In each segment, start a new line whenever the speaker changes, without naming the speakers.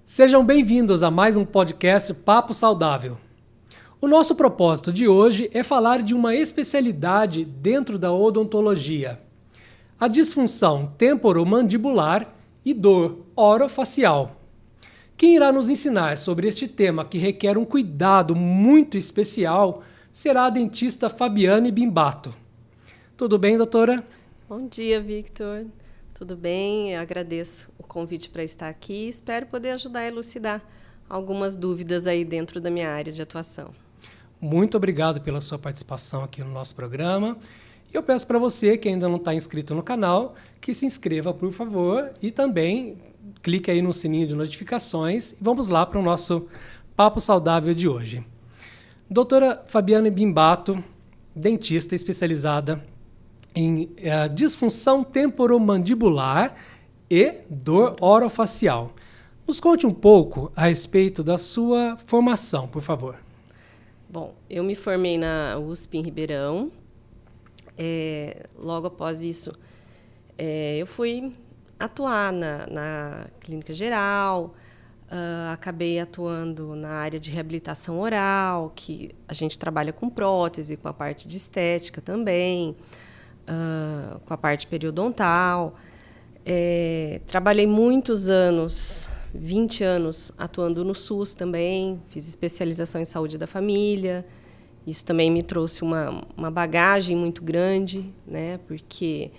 Sejam bem-vindos a mais um podcast Papo Saudável. O nosso propósito de hoje é falar de uma especialidade dentro da odontologia: a disfunção temporomandibular e dor orofacial. Quem irá nos ensinar sobre este tema que requer um cuidado muito especial será a dentista Fabiane Bimbato. Tudo bem, doutora?
Bom dia, Victor. Tudo bem? Eu agradeço o convite para estar aqui e espero poder ajudar a elucidar algumas dúvidas aí dentro da minha área de atuação.
Muito obrigado pela sua participação aqui no nosso programa. E eu peço para você que ainda não está inscrito no canal, que se inscreva, por favor, e também clique aí no sininho de notificações. E vamos lá para o nosso Papo Saudável de hoje. Doutora Fabiane Bimbato, dentista especializada em disfunção temporomandibular e dor orofacial. Nos conte um pouco a respeito da sua formação, por favor.
Bom, eu me formei na USP em Ribeirão. Logo após isso, eu fui atuar na clínica geral, acabei atuando na área de reabilitação oral, que a gente trabalha com prótese, com a parte de estética também, com a parte periodontal. Trabalhei muitos anos, 20 anos, atuando no SUS também, fiz especialização em saúde da família. Isso também me trouxe uma bagagem muito grande, né? Porque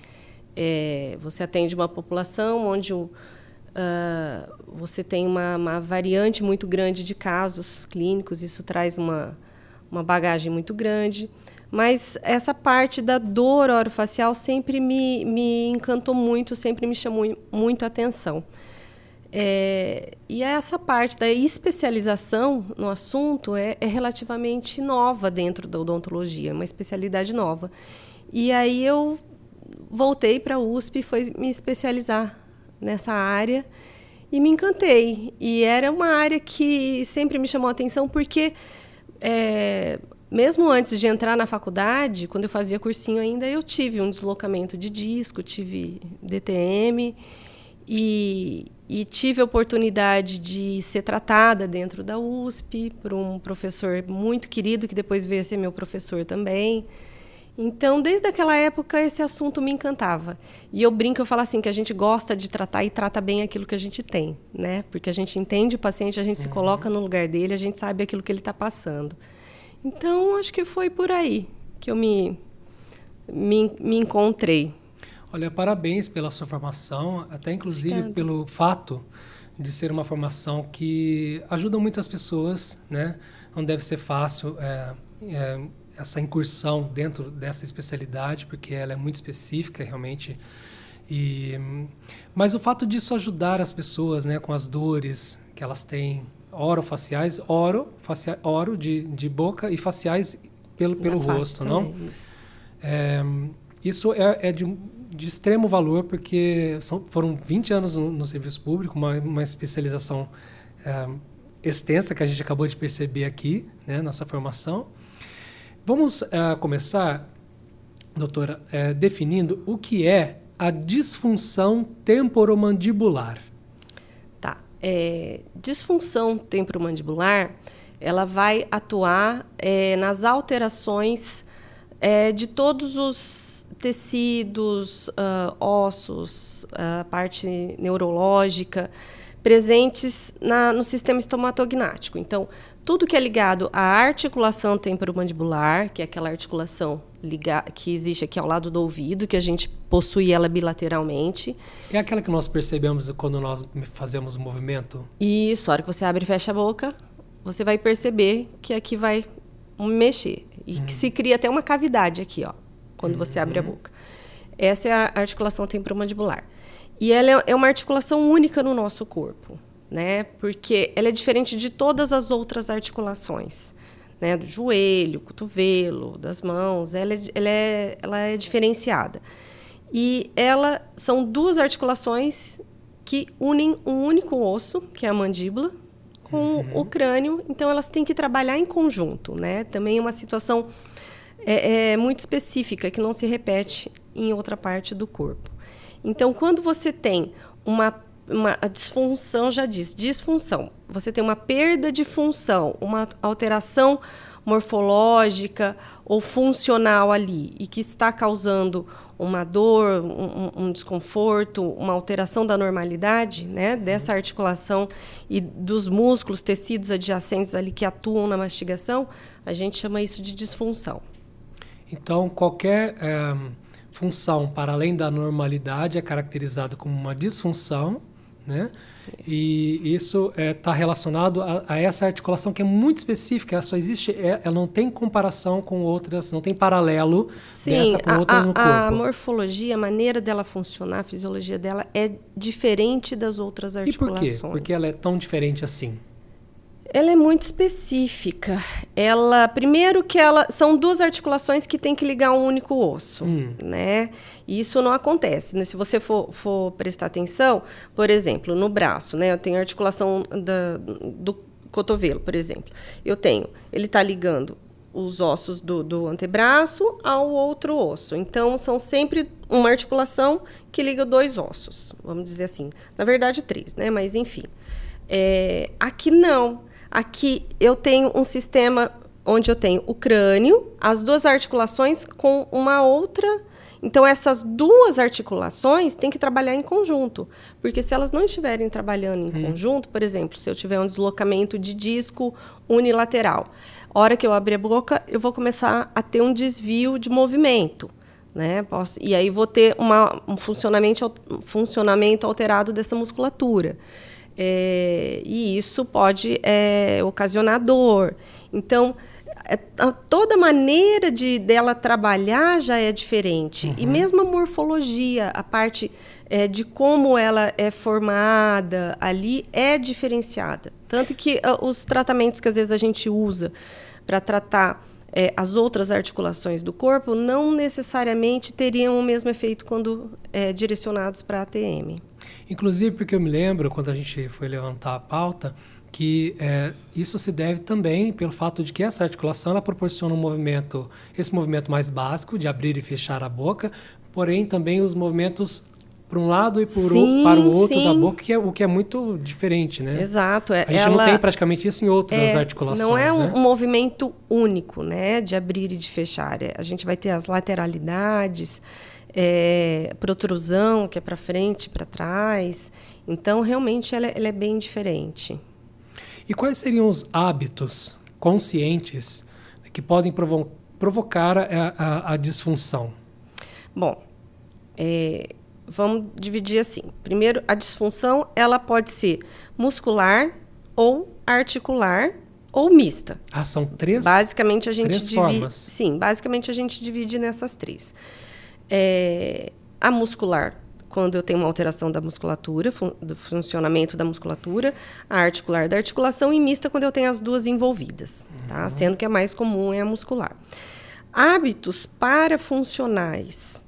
você atende uma população onde você tem uma variante muito grande de casos clínicos, isso traz uma bagagem muito grande. Mas essa parte da dor orofacial sempre me encantou muito, sempre me chamou muito a atenção. E essa parte da especialização no assunto é relativamente nova dentro da odontologia, uma especialidade nova. E aí eu voltei para a USP e fui me especializar nessa área e me encantei. E era uma área que sempre me chamou a atenção porque, mesmo antes de entrar na faculdade, quando eu fazia cursinho ainda, eu tive um deslocamento de disco, tive DTM e tive a oportunidade de ser tratada dentro da USP por um professor muito querido, que depois veio a ser meu professor também. Então, desde aquela época, esse assunto me encantava. E eu brinco, eu falo assim, que a gente gosta de tratar e trata bem aquilo que a gente tem, né? Porque a gente entende o paciente, a gente se coloca no lugar dele, a gente sabe aquilo que ele está passando. Então, acho que foi por aí que eu me encontrei.
Olha, parabéns pela sua formação, até inclusive
Obrigada.
pelo fato de ser uma formação que ajuda muitas pessoas, né? Não deve ser fácil essa incursão dentro dessa especialidade, porque ela é muito específica, realmente. Mas o fato disso ajudar as pessoas, né, com as dores que elas têm, orofaciais, oro de boca e faciais pelo rosto, não?
Isso.
Isso é de extremo valor, porque foram 20 anos no serviço público, uma especialização extensa que a gente acabou de perceber aqui, né, nossa formação. Vamos começar, doutora, definindo o que é a disfunção temporomandibular.
Tá. Disfunção temporomandibular, ela vai atuar nas alterações de todos os tecidos, ossos, a parte neurológica, presentes no sistema estomatognático. Então, tudo que é ligado à articulação temporomandibular, que é aquela articulação que existe aqui ao lado do ouvido, que a gente possui ela bilateralmente.
É aquela que nós percebemos quando nós fazemos o movimento?
Isso, a hora que você abre e fecha a boca, você vai perceber que aqui vai mexer. E que se cria até uma cavidade aqui, ó, quando você abre a boca. Essa é a articulação temporomandibular. E ela é uma articulação única no nosso corpo, né? Porque ela é diferente de todas as outras articulações, né? Do joelho, cotovelo, das mãos. Ela é diferenciada. E são duas articulações que unem um único osso, que é a mandíbula, com o crânio. Então, elas têm que trabalhar em conjunto, né? Também é uma situação muito específica, que não se repete em outra parte do corpo. Então, quando você tem uma a disfunção já diz, disfunção. Você tem uma perda de função, uma alteração morfológica ou funcional ali e que está causando uma dor, um desconforto, uma alteração da normalidade, né, dessa articulação e dos músculos, tecidos adjacentes ali que atuam na mastigação, a gente chama isso de disfunção.
Então, qualquer função para além da normalidade é caracterizada como uma disfunção, né? Isso. E isso está relacionado a essa articulação que é muito específica, ela só existe, ela não tem comparação com outras, não tem paralelo dessa com outras no corpo.
A morfologia, a maneira dela funcionar, a fisiologia dela é diferente das outras articulações.
E por quê? Porque ela é tão diferente assim?
Ela é muito específica. Primeiro que são duas articulações que tem que ligar um único osso, né? E isso não acontece, né? Se você for prestar atenção, por exemplo, no braço, né? Eu tenho a articulação do cotovelo, por exemplo. Ele está ligando os ossos do antebraço ao outro osso. Então, são sempre uma articulação que liga dois ossos, vamos dizer assim. Na verdade, 3, né? Mas, enfim. Aqui não. Aqui eu tenho um sistema onde eu tenho o crânio, as duas articulações com uma outra. Então, essas duas articulações têm que trabalhar em conjunto. Porque se elas não estiverem trabalhando em conjunto, por exemplo, se eu tiver um deslocamento de disco unilateral, a hora que eu abrir a boca, eu vou começar a ter um desvio de movimento, né? E aí vou ter um funcionamento alterado dessa musculatura. E isso pode ocasionar dor. Então, toda maneira dela trabalhar já é diferente. E mesmo a morfologia, a parte de como ela é formada ali é diferenciada. Tanto que os tratamentos que às vezes a gente usa para tratar as outras articulações do corpo não necessariamente teriam o mesmo efeito quando direcionados para a ATM.
Inclusive porque eu me lembro, quando a gente foi levantar a pauta, que isso se deve também pelo fato de que essa articulação ela proporciona esse movimento mais básico de abrir e fechar a boca, porém também os movimentos para um lado e para o outro da boca, o que é muito diferente, né?
Exato.
A gente não tem praticamente isso em outras articulações.
Não é
né?
um movimento único, né, de abrir e de fechar. A gente vai ter as lateralidades, protrusão, que é para frente, para trás. Então, realmente, ela é bem diferente.
E quais seriam os hábitos conscientes que podem provocar a disfunção?
Bom, vamos dividir assim. Primeiro, a disfunção ela pode ser muscular ou articular ou mista.
São três?
Basicamente, a gente
divide. Formas.
Sim, basicamente a gente divide nessas 3. A muscular, quando eu tenho uma alteração da musculatura, do funcionamento da musculatura, a articular da articulação e mista quando eu tenho as duas envolvidas, tá? Sendo que a mais comum é a muscular. Hábitos parafuncionais,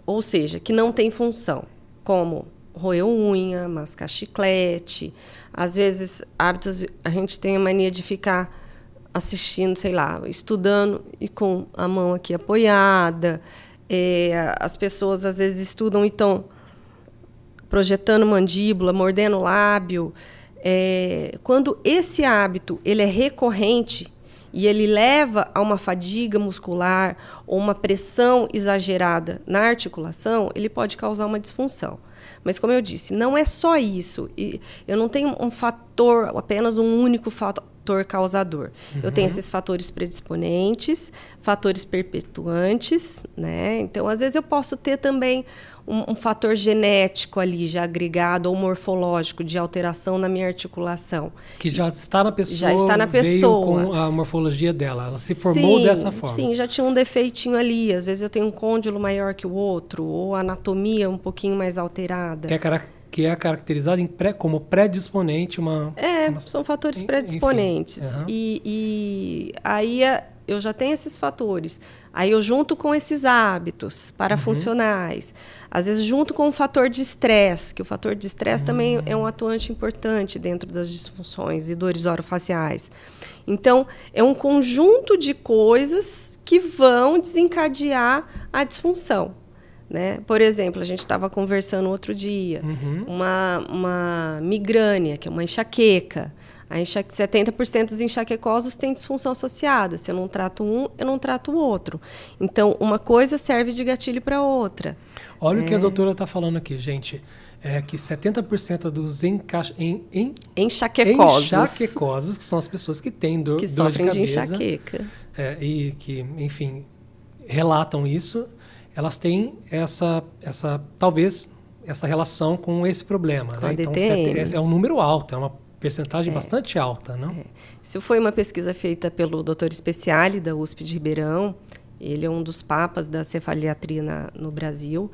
ou seja, que não tem função, como roer unha, mascar chiclete. Às vezes, hábitos, a gente tem a mania de ficar assistindo, sei lá, estudando e com a mão aqui apoiada. As pessoas, às vezes, estudam e estão projetando mandíbula, mordendo lábio. Quando esse hábito ele é recorrente e ele leva a uma fadiga muscular ou uma pressão exagerada na articulação, ele pode causar uma disfunção. Mas, como eu disse, não é só isso. Eu não tenho apenas um único fator causador. Eu tenho esses fatores predisponentes, fatores perpetuantes, né? Então, às vezes, eu posso ter também um fator genético ali, já agregado, ou morfológico, de alteração na minha articulação.
Que já está na pessoa.
Já está na pessoa.
Veio com a morfologia dela. Ela se formou dessa forma. Sim,
já tinha um defeitinho ali. Às vezes eu tenho um côndilo maior que o outro, ou a anatomia um pouquinho mais alterada.
Que é caracterizado como predisponente.
São fatores predisponentes. E aí eu já tenho esses fatores. Aí eu junto com esses hábitos parafuncionais. Às vezes junto com o fator de estresse, que o fator de estresse também é um atuante importante dentro das disfunções e dores orofaciais. Então, é um conjunto de coisas que vão desencadear a disfunção. né? Por exemplo, a gente estava conversando outro dia, uma migrânia, que é uma enxaqueca. 70% dos enxaquecosos têm disfunção associada. Se eu não trato um, eu não trato o outro. Então, uma coisa serve de gatilho para outra.
Olha o que a doutora está falando aqui, gente. É que 70% dos enxaquecosos, que são as pessoas que têm dor de cabeça,
sofrem de enxaqueca.
E que, enfim, relatam isso, elas têm talvez, essa relação com esse problema.
Com
né?
a
Então,
DTM.
é um número alto, é uma percentagem bastante alta, não?
Isso foi uma pesquisa feita pelo Dr. Speciali, da USP de Ribeirão. Ele é um dos papas da cefaliatria no Brasil.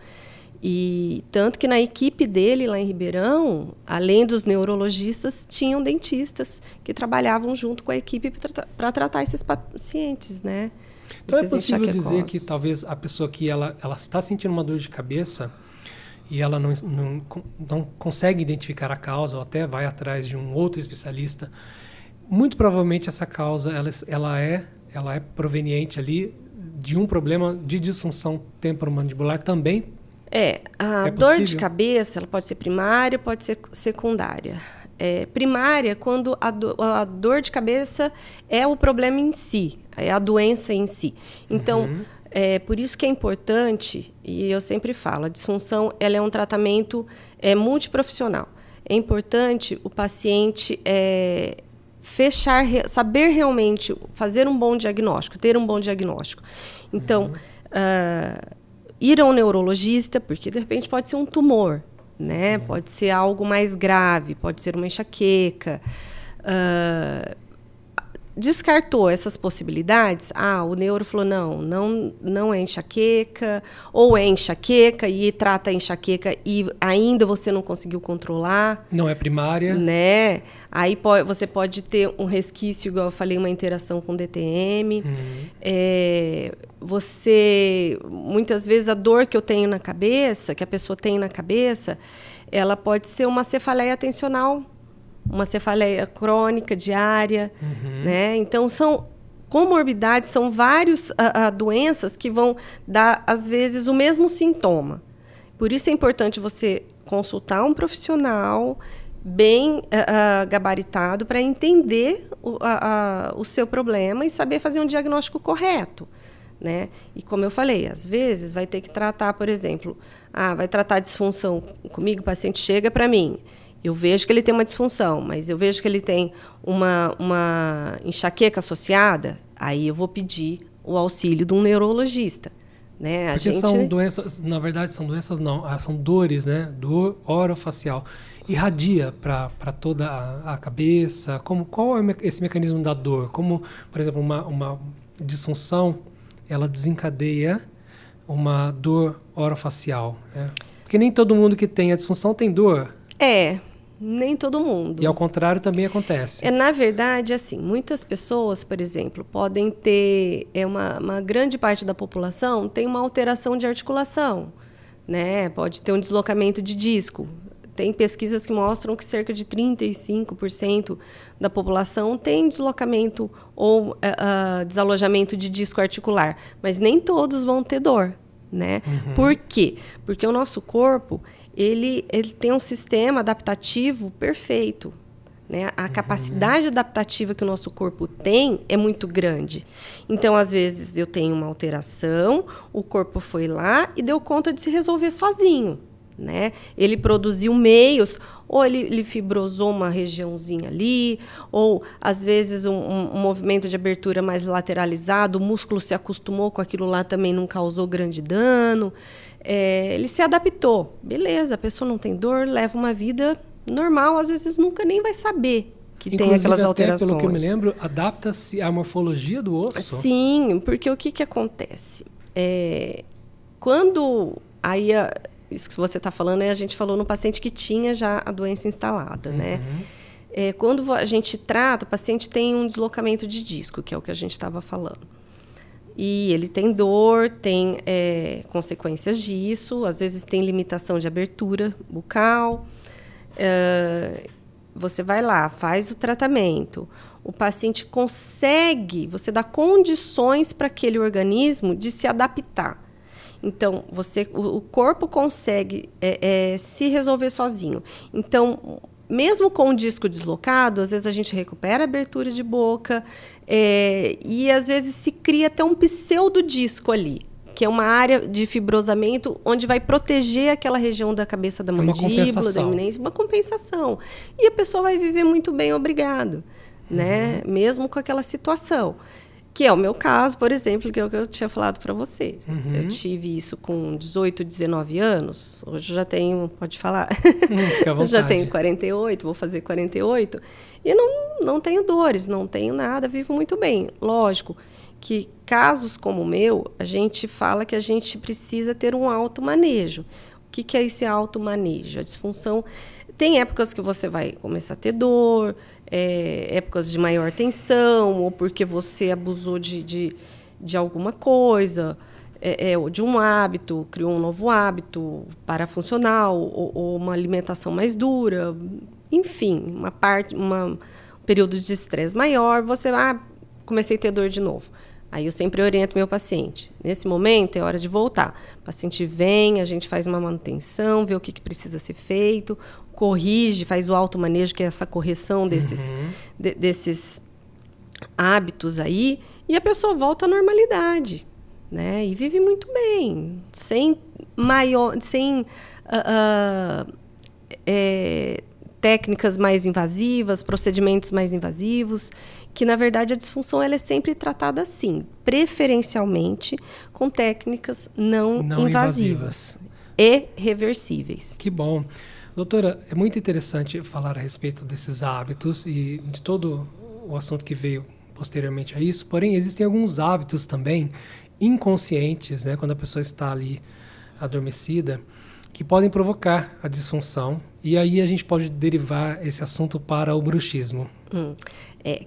E tanto que na equipe dele, lá em Ribeirão, além dos neurologistas, tinham dentistas que trabalhavam junto com a equipe para tratar esses pacientes, né?
Então, é possível dizer que talvez a pessoa que ela está sentindo uma dor de cabeça e ela não consegue identificar a causa ou até vai atrás de um outro especialista, muito provavelmente essa causa ela é proveniente ali de um problema de disfunção temporomandibular também.
A dor de cabeça ela pode ser primária, pode ser secundária. Primária quando a dor de cabeça é o problema em si, é a doença em si. Então, por isso que é importante, e eu sempre falo, a disfunção ela é um tratamento multiprofissional. É importante o paciente saber realmente fazer um bom diagnóstico, ter um bom diagnóstico. Então, ir ao neurologista, porque de repente pode ser um tumor, né? Pode ser algo mais grave, pode ser uma enxaqueca. Descartou essas possibilidades, o neuro falou, não é enxaqueca, ou é enxaqueca e trata a enxaqueca e ainda você não conseguiu controlar.
Não é primária.
Né? Aí você pode ter um resquício, igual eu falei, uma interação com DTM. Muitas vezes, a dor que eu tenho na cabeça, que a pessoa tem na cabeça, ela pode ser uma cefaleia atencional, uma cefaleia crônica diária, né? Então, são comorbidades, são várias doenças que vão dar, às vezes, o mesmo sintoma. Por isso é importante você consultar um profissional bem gabaritado para entender o seu problema e saber fazer um diagnóstico correto, né? E como eu falei, às vezes vai ter que tratar, por exemplo, vai tratar a disfunção comigo, o paciente chega para mim, eu vejo que ele tem uma disfunção, mas eu vejo que ele tem uma enxaqueca associada, aí eu vou pedir o auxílio de um neurologista. Né?
Porque são doenças, na verdade, são doenças não, são dores, né? Dor orofacial. Irradia para toda a cabeça. Qual é esse mecanismo da dor? Como, por exemplo, uma disfunção, ela desencadeia uma dor orofacial. Né? Porque nem todo mundo que tem a disfunção tem dor.
Nem todo mundo.
E ao contrário também acontece.
Na verdade, assim, muitas pessoas, por exemplo, podem ter, uma grande parte da população tem uma alteração de articulação, né? Pode ter um deslocamento de disco. Tem pesquisas que mostram que cerca de 35% da população tem deslocamento ou desalojamento de disco articular, mas nem todos vão ter dor, né? Por quê? Porque o nosso corpo ele tem um sistema adaptativo perfeito, né? A capacidade adaptativa que o nosso corpo tem é muito grande. Então, às vezes, eu tenho uma alteração, o corpo foi lá e deu conta de se resolver sozinho, né? Ele produziu meios, ou ele fibrosou uma regiãozinha ali, ou, às vezes, um movimento de abertura mais lateralizado, o músculo se acostumou com aquilo lá, também não causou grande dano. Ele se adaptou. Beleza, a pessoa não tem dor, leva uma vida normal, às vezes nunca nem vai saber que tem aquelas alterações.
Pelo que eu me lembro, adapta-se à morfologia do osso?
Sim, porque o que acontece? Isso que você está falando, a gente falou no paciente que tinha já a doença instalada, né? Quando a gente trata, o paciente tem um deslocamento de disco, que é o que a gente estava falando. E ele tem dor, tem consequências disso, às vezes tem limitação de abertura bucal. Você vai lá, faz o tratamento, o paciente consegue, você dá condições para aquele organismo de se adaptar. Então, o corpo consegue se resolver sozinho. Então, mesmo com o disco deslocado, às vezes a gente recupera a abertura de boca e às vezes se cria até um pseudodisco ali, que é uma área de fibrosamento onde vai proteger aquela região da cabeça da mandíbula, da eminência, uma compensação. E a pessoa vai viver muito bem, obrigado, né? Mesmo com aquela situação. Que é o meu caso, por exemplo, que é o que eu tinha falado para você. Eu tive isso com 18, 19 anos. Hoje eu já tenho, pode falar,
Fica à vontade.
já tenho 48, vou fazer 48. E não tenho dores, não tenho nada, vivo muito bem. Lógico que casos como o meu, a gente fala que a gente precisa ter um automanejo. O que é esse automanejo? A disfunção... Tem épocas que você vai começar a ter dor, épocas de maior tensão, ou porque você abusou de alguma coisa, ou de um hábito, criou um novo hábito parafuncional, ou uma alimentação mais dura, enfim, um período de estresse maior, você comecei a ter dor de novo. Aí eu sempre oriento meu paciente. Nesse momento é hora de voltar. O paciente vem, a gente faz uma manutenção, vê o que precisa ser feito, corrige, faz o automanejo, que é essa correção desses hábitos aí, e a pessoa volta à normalidade, né? E vive muito bem, sem técnicas mais invasivas, procedimentos mais invasivos, que, na verdade, a disfunção ela é sempre tratada assim, preferencialmente com técnicas não invasivas e reversíveis.
Que bom. Doutora, é muito interessante falar a respeito desses hábitos e de todo o assunto que veio posteriormente a isso, porém, existem alguns hábitos também inconscientes, né, quando a pessoa está ali adormecida, que podem provocar a disfunção, e aí a gente pode derivar esse assunto para o bruxismo.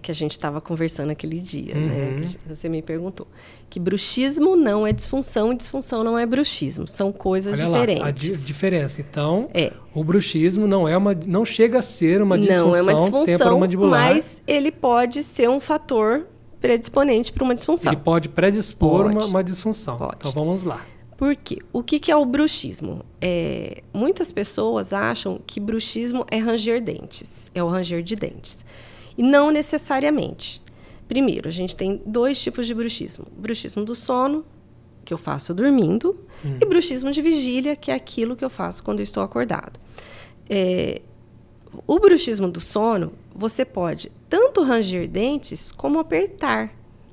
Que a gente estava conversando aquele dia, né? Que você me perguntou. Que bruxismo não é disfunção e disfunção não é bruxismo. São coisas diferentes.
Lá, a diferença. Então, o bruxismo não chega a ser uma disfunção,
não é uma disfunção
temporomandibular.
Mas ele pode ser um fator predisponente para uma disfunção.
Ele pode predispor uma disfunção.
Pode.
Então, vamos lá.
Por quê? O que é o bruxismo? Muitas pessoas acham que bruxismo é ranger dentes, é o ranger de dentes. E não necessariamente. Primeiro, a gente tem 2 tipos de bruxismo. Bruxismo do sono, que eu faço dormindo, e bruxismo de vigília, que é aquilo que eu faço quando eu estou acordado. O bruxismo do sono, você pode tanto ranger dentes como apertar.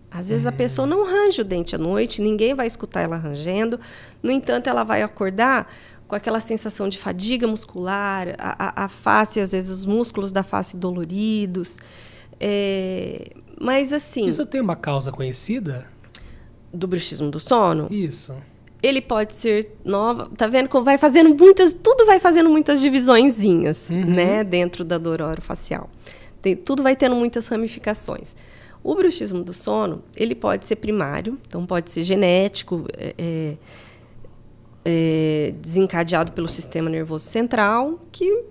Às vezes a pessoa não range o dente à noite, ninguém vai escutar ela rangendo. No entanto, ela vai acordar com aquela sensação de fadiga muscular, a face, às vezes os músculos da face doloridos. Mas assim...
Isso tem uma causa conhecida?
Do bruxismo do sono?
Isso.
Ele pode ser nova... Tá vendo como tudo vai fazendo muitas divisõezinhas, né? Dentro da dor orofacial. Tudo vai tendo muitas ramificações. O bruxismo do sono, ele pode ser primário, então pode ser genético, desencadeado pelo sistema nervoso central, que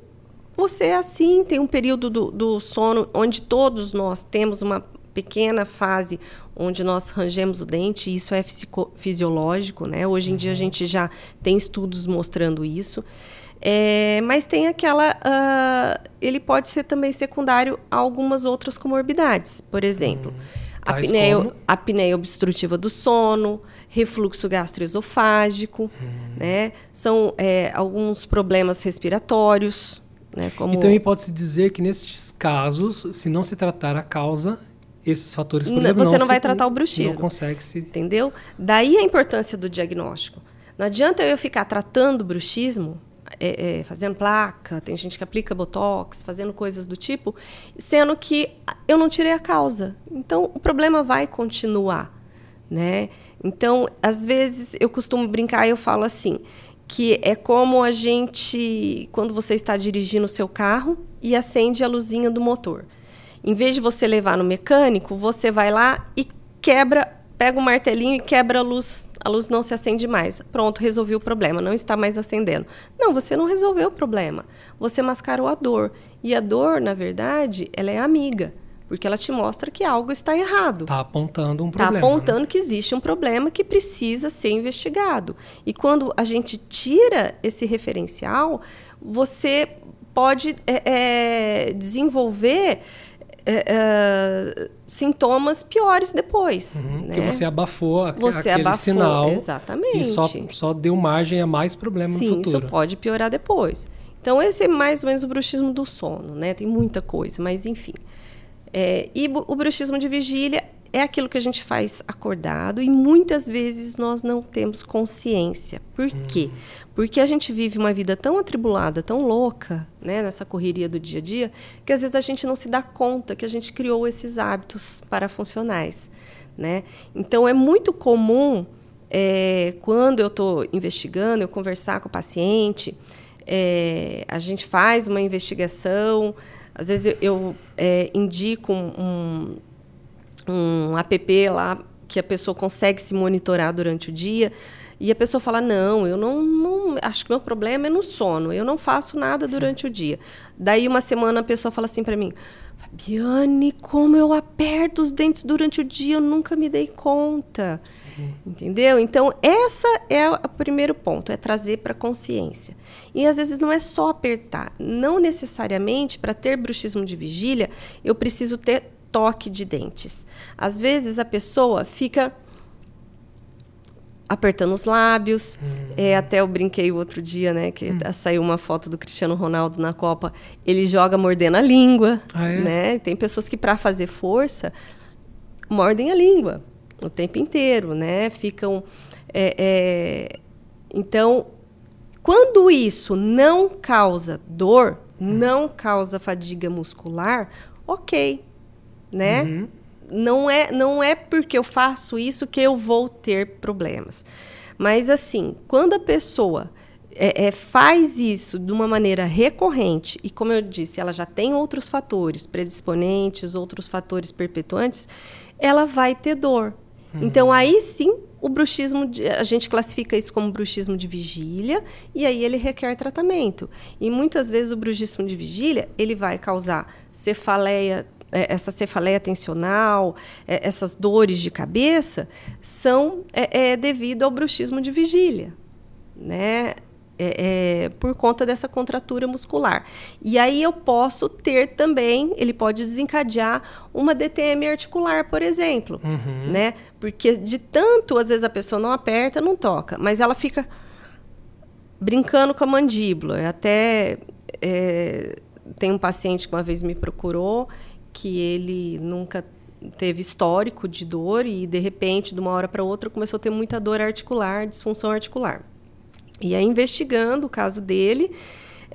você, assim, tem um período do sono onde todos nós temos uma pequena fase onde nós rangemos o dente, e isso é fisiológico, né? Hoje em dia a gente já tem estudos mostrando isso. Mas tem ele pode ser também secundário a algumas outras comorbidades. Por exemplo, a apneia obstrutiva do sono, refluxo gastroesofágico, né? São alguns problemas respiratórios. Né?
Então, pode-se dizer que, nesses casos, se não se tratar a causa, esses fatores, por exemplo,
você não vai tratar o bruxismo.
Não consegue se...
Entendeu? Daí a importância do diagnóstico. Não adianta eu ficar tratando o bruxismo... fazendo placa, tem gente que aplica botox, fazendo coisas do tipo, sendo que eu não tirei a causa. Então, o problema vai continuar, né? Então, às vezes, eu costumo brincar e eu falo assim, que é como a gente, quando você está dirigindo o seu carro e acende a luzinha do motor. Em vez de você levar no mecânico, você vai lá e pega um martelinho e quebra a luz não se acende mais. Pronto, resolvi o problema, não está mais acendendo. Não, você não resolveu o problema, você mascarou a dor. E a dor, na verdade, ela é amiga, Porque ela te mostra que algo está errado.
Está apontando um
Está
problema.
apontando, né, que existe um problema que precisa ser investigado. E quando a gente tira esse referencial, você pode desenvolver sintomas piores depois. Né?
Que você abafou aquele sinal.
Exatamente.
E só deu margem a mais problema no futuro.
Sim, isso pode piorar depois. Então, esse é mais ou menos o bruxismo do sono, né? Tem muita coisa, mas enfim. E o bruxismo de vigília é aquilo que a gente faz acordado e muitas vezes nós não temos consciência. Por quê? Porque a gente vive uma vida tão atribulada, tão louca, né, nessa correria do dia a dia, que às vezes a gente não se dá conta que a gente criou esses hábitos parafuncionais, né? Então, é muito comum, quando eu estou investigando, eu conversar com o paciente, a gente faz uma investigação, às vezes eu indico um app lá que a pessoa consegue se monitorar durante o dia e a pessoa fala, não, eu não acho que meu problema é no sono, eu não faço nada durante o dia. Daí uma semana a pessoa fala assim para mim, Fabiane, como eu aperto os dentes durante o dia, eu nunca me dei conta. Sim. Entendeu? Então, esse é o primeiro ponto, é trazer para a consciência. E às vezes não é só apertar, não necessariamente para ter bruxismo de vigília, eu preciso ter toque de dentes. Às vezes a pessoa fica apertando os lábios. Até eu brinquei o outro dia, né, que saiu uma foto do Cristiano Ronaldo na Copa, ele joga mordendo a língua. Né? Tem pessoas que, para fazer força, mordem a língua o tempo inteiro, né? Ficam... Então, quando isso não causa dor, não causa fadiga muscular, ok, né? Não é porque eu faço isso que eu vou ter problemas. Mas, assim, quando a pessoa faz isso de uma maneira recorrente, e como eu disse, ela já tem outros fatores predisponentes, outros fatores perpetuantes, ela vai ter dor. Então, aí sim, o bruxismo, a gente classifica isso como bruxismo de vigília, e aí ele requer tratamento. E muitas vezes o bruxismo de vigília, ele vai causar cefaleia, essa cefaleia tensional, essas dores de cabeça, são devido ao bruxismo de vigília, né? Por conta dessa contratura muscular. E aí eu posso ter também, ele pode desencadear uma DTM articular, por exemplo, né? Porque de tanto, às vezes a pessoa não aperta, não toca, mas ela fica brincando com a mandíbula. Até tem um paciente que uma vez me procurou, que ele nunca teve histórico de dor e, de repente, de uma hora para outra, começou a ter muita dor articular, disfunção articular. E aí, investigando o caso dele,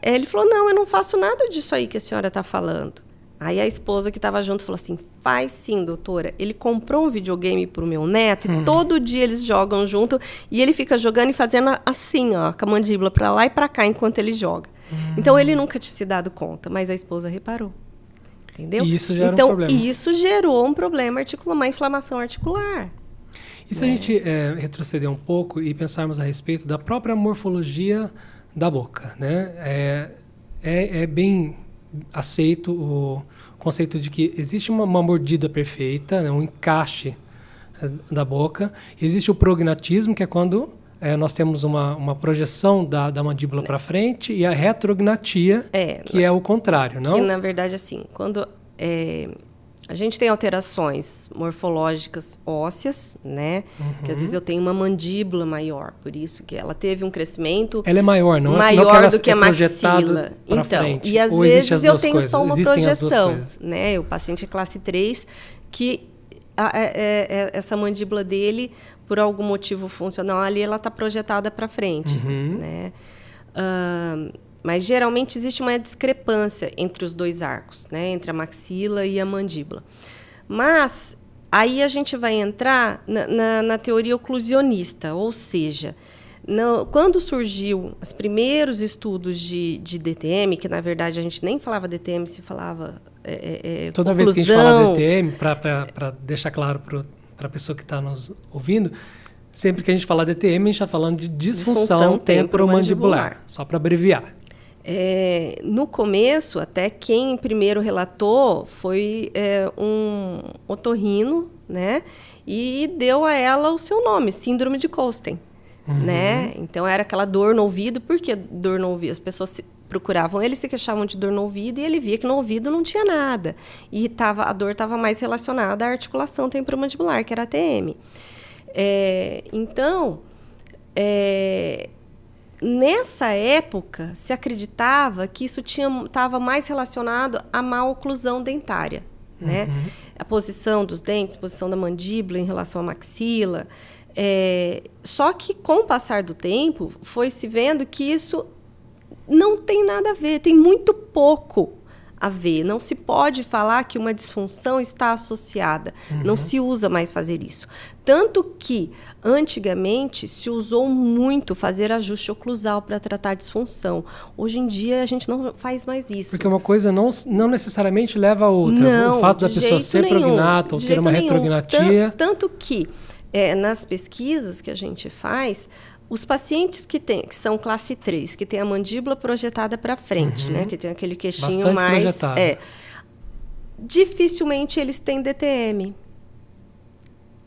ele falou, não, eu não faço nada disso aí que a senhora está falando. Aí a esposa que estava junto falou assim, faz sim, doutora. Ele comprou um videogame para o meu neto e todo dia eles jogam junto e ele fica jogando e fazendo assim, ó, com a mandíbula para lá e para cá enquanto ele joga. Então, ele nunca tinha se dado conta, mas a esposa reparou. Entendeu?
E isso gera
então,
um problema.
Isso gerou um problema articular, uma inflamação articular.
E se a gente retroceder um pouco e pensarmos a respeito da própria morfologia da boca, né? É bem aceito o conceito de que existe uma mordida perfeita, né? Um encaixe da boca. Existe o prognatismo, que é quando nós temos uma projeção da mandíbula para frente, e a retrognatia, que é o contrário, não?
Que, na verdade, assim, quando a gente tem alterações morfológicas ósseas, né? Que às vezes eu tenho uma mandíbula maior, por isso que ela teve um crescimento... Ela é maior, não maior
não
do que a maxila. Então,
frente,
e às vezes eu tenho
coisas?
só uma
Existem
projeção, né? O paciente é classe 3, que essa mandíbula dele, por algum motivo funcional ali, ela está projetada para frente, né? Mas geralmente existe uma discrepância entre os dois arcos, né? Entre a maxila e a mandíbula. Mas aí a gente vai entrar na teoria oclusionista, ou seja, quando surgiu os primeiros estudos de DTM, que na verdade a gente nem falava DTM, se falava
toda vez que a gente fala DTM, para deixar claro para a pessoa que está nos ouvindo, sempre que a gente fala DTM, a gente está falando de disfunção temporomandibular, só para abreviar.
No começo, até quem primeiro relatou foi um otorrino, né? E deu a ela o seu nome, síndrome de Kolsten, né? Então, era aquela dor no ouvido. Por que dor no ouvido? As pessoas procuravam ele, se queixavam de dor no ouvido, e ele via que no ouvido não tinha nada. E a dor estava mais relacionada à articulação temporomandibular, que era a TM. Nessa época, se acreditava que isso estava mais relacionado à má oclusão dentária, né? A posição dos dentes, a posição da mandíbula em relação à maxila. Só que, com o passar do tempo, foi se vendo que isso não tem nada a ver, tem muito pouco a ver. Não se pode falar que uma disfunção está associada. Não se usa mais fazer isso. Tanto que, antigamente, se usou muito fazer ajuste oclusal para tratar a disfunção. Hoje em dia, a gente não faz mais isso.
Porque uma coisa não necessariamente leva a outra.
Não,
o fato da pessoa ser prognata ou ter uma retrognatia...
Tanto que, nas pesquisas que a gente faz... Os pacientes que são classe 3, que tem a mandíbula projetada para frente, né? Que tem aquele queixinho
bastante
mais...
projetado.
Dificilmente eles têm DTM.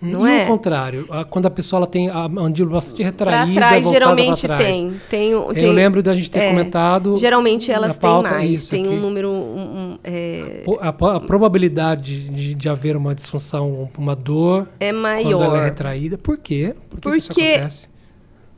Não é? E o contrário, quando a pessoa ela tem a mandíbula bastante retraída,
para trás, geralmente
pra trás.
tem.
Eu lembro da gente ter comentado...
Geralmente elas têm mais,
isso,
tem
aqui.
um número...
A probabilidade de haver uma disfunção, uma dor...
É maior.
Quando ela é retraída. Por quê? Por que isso acontece?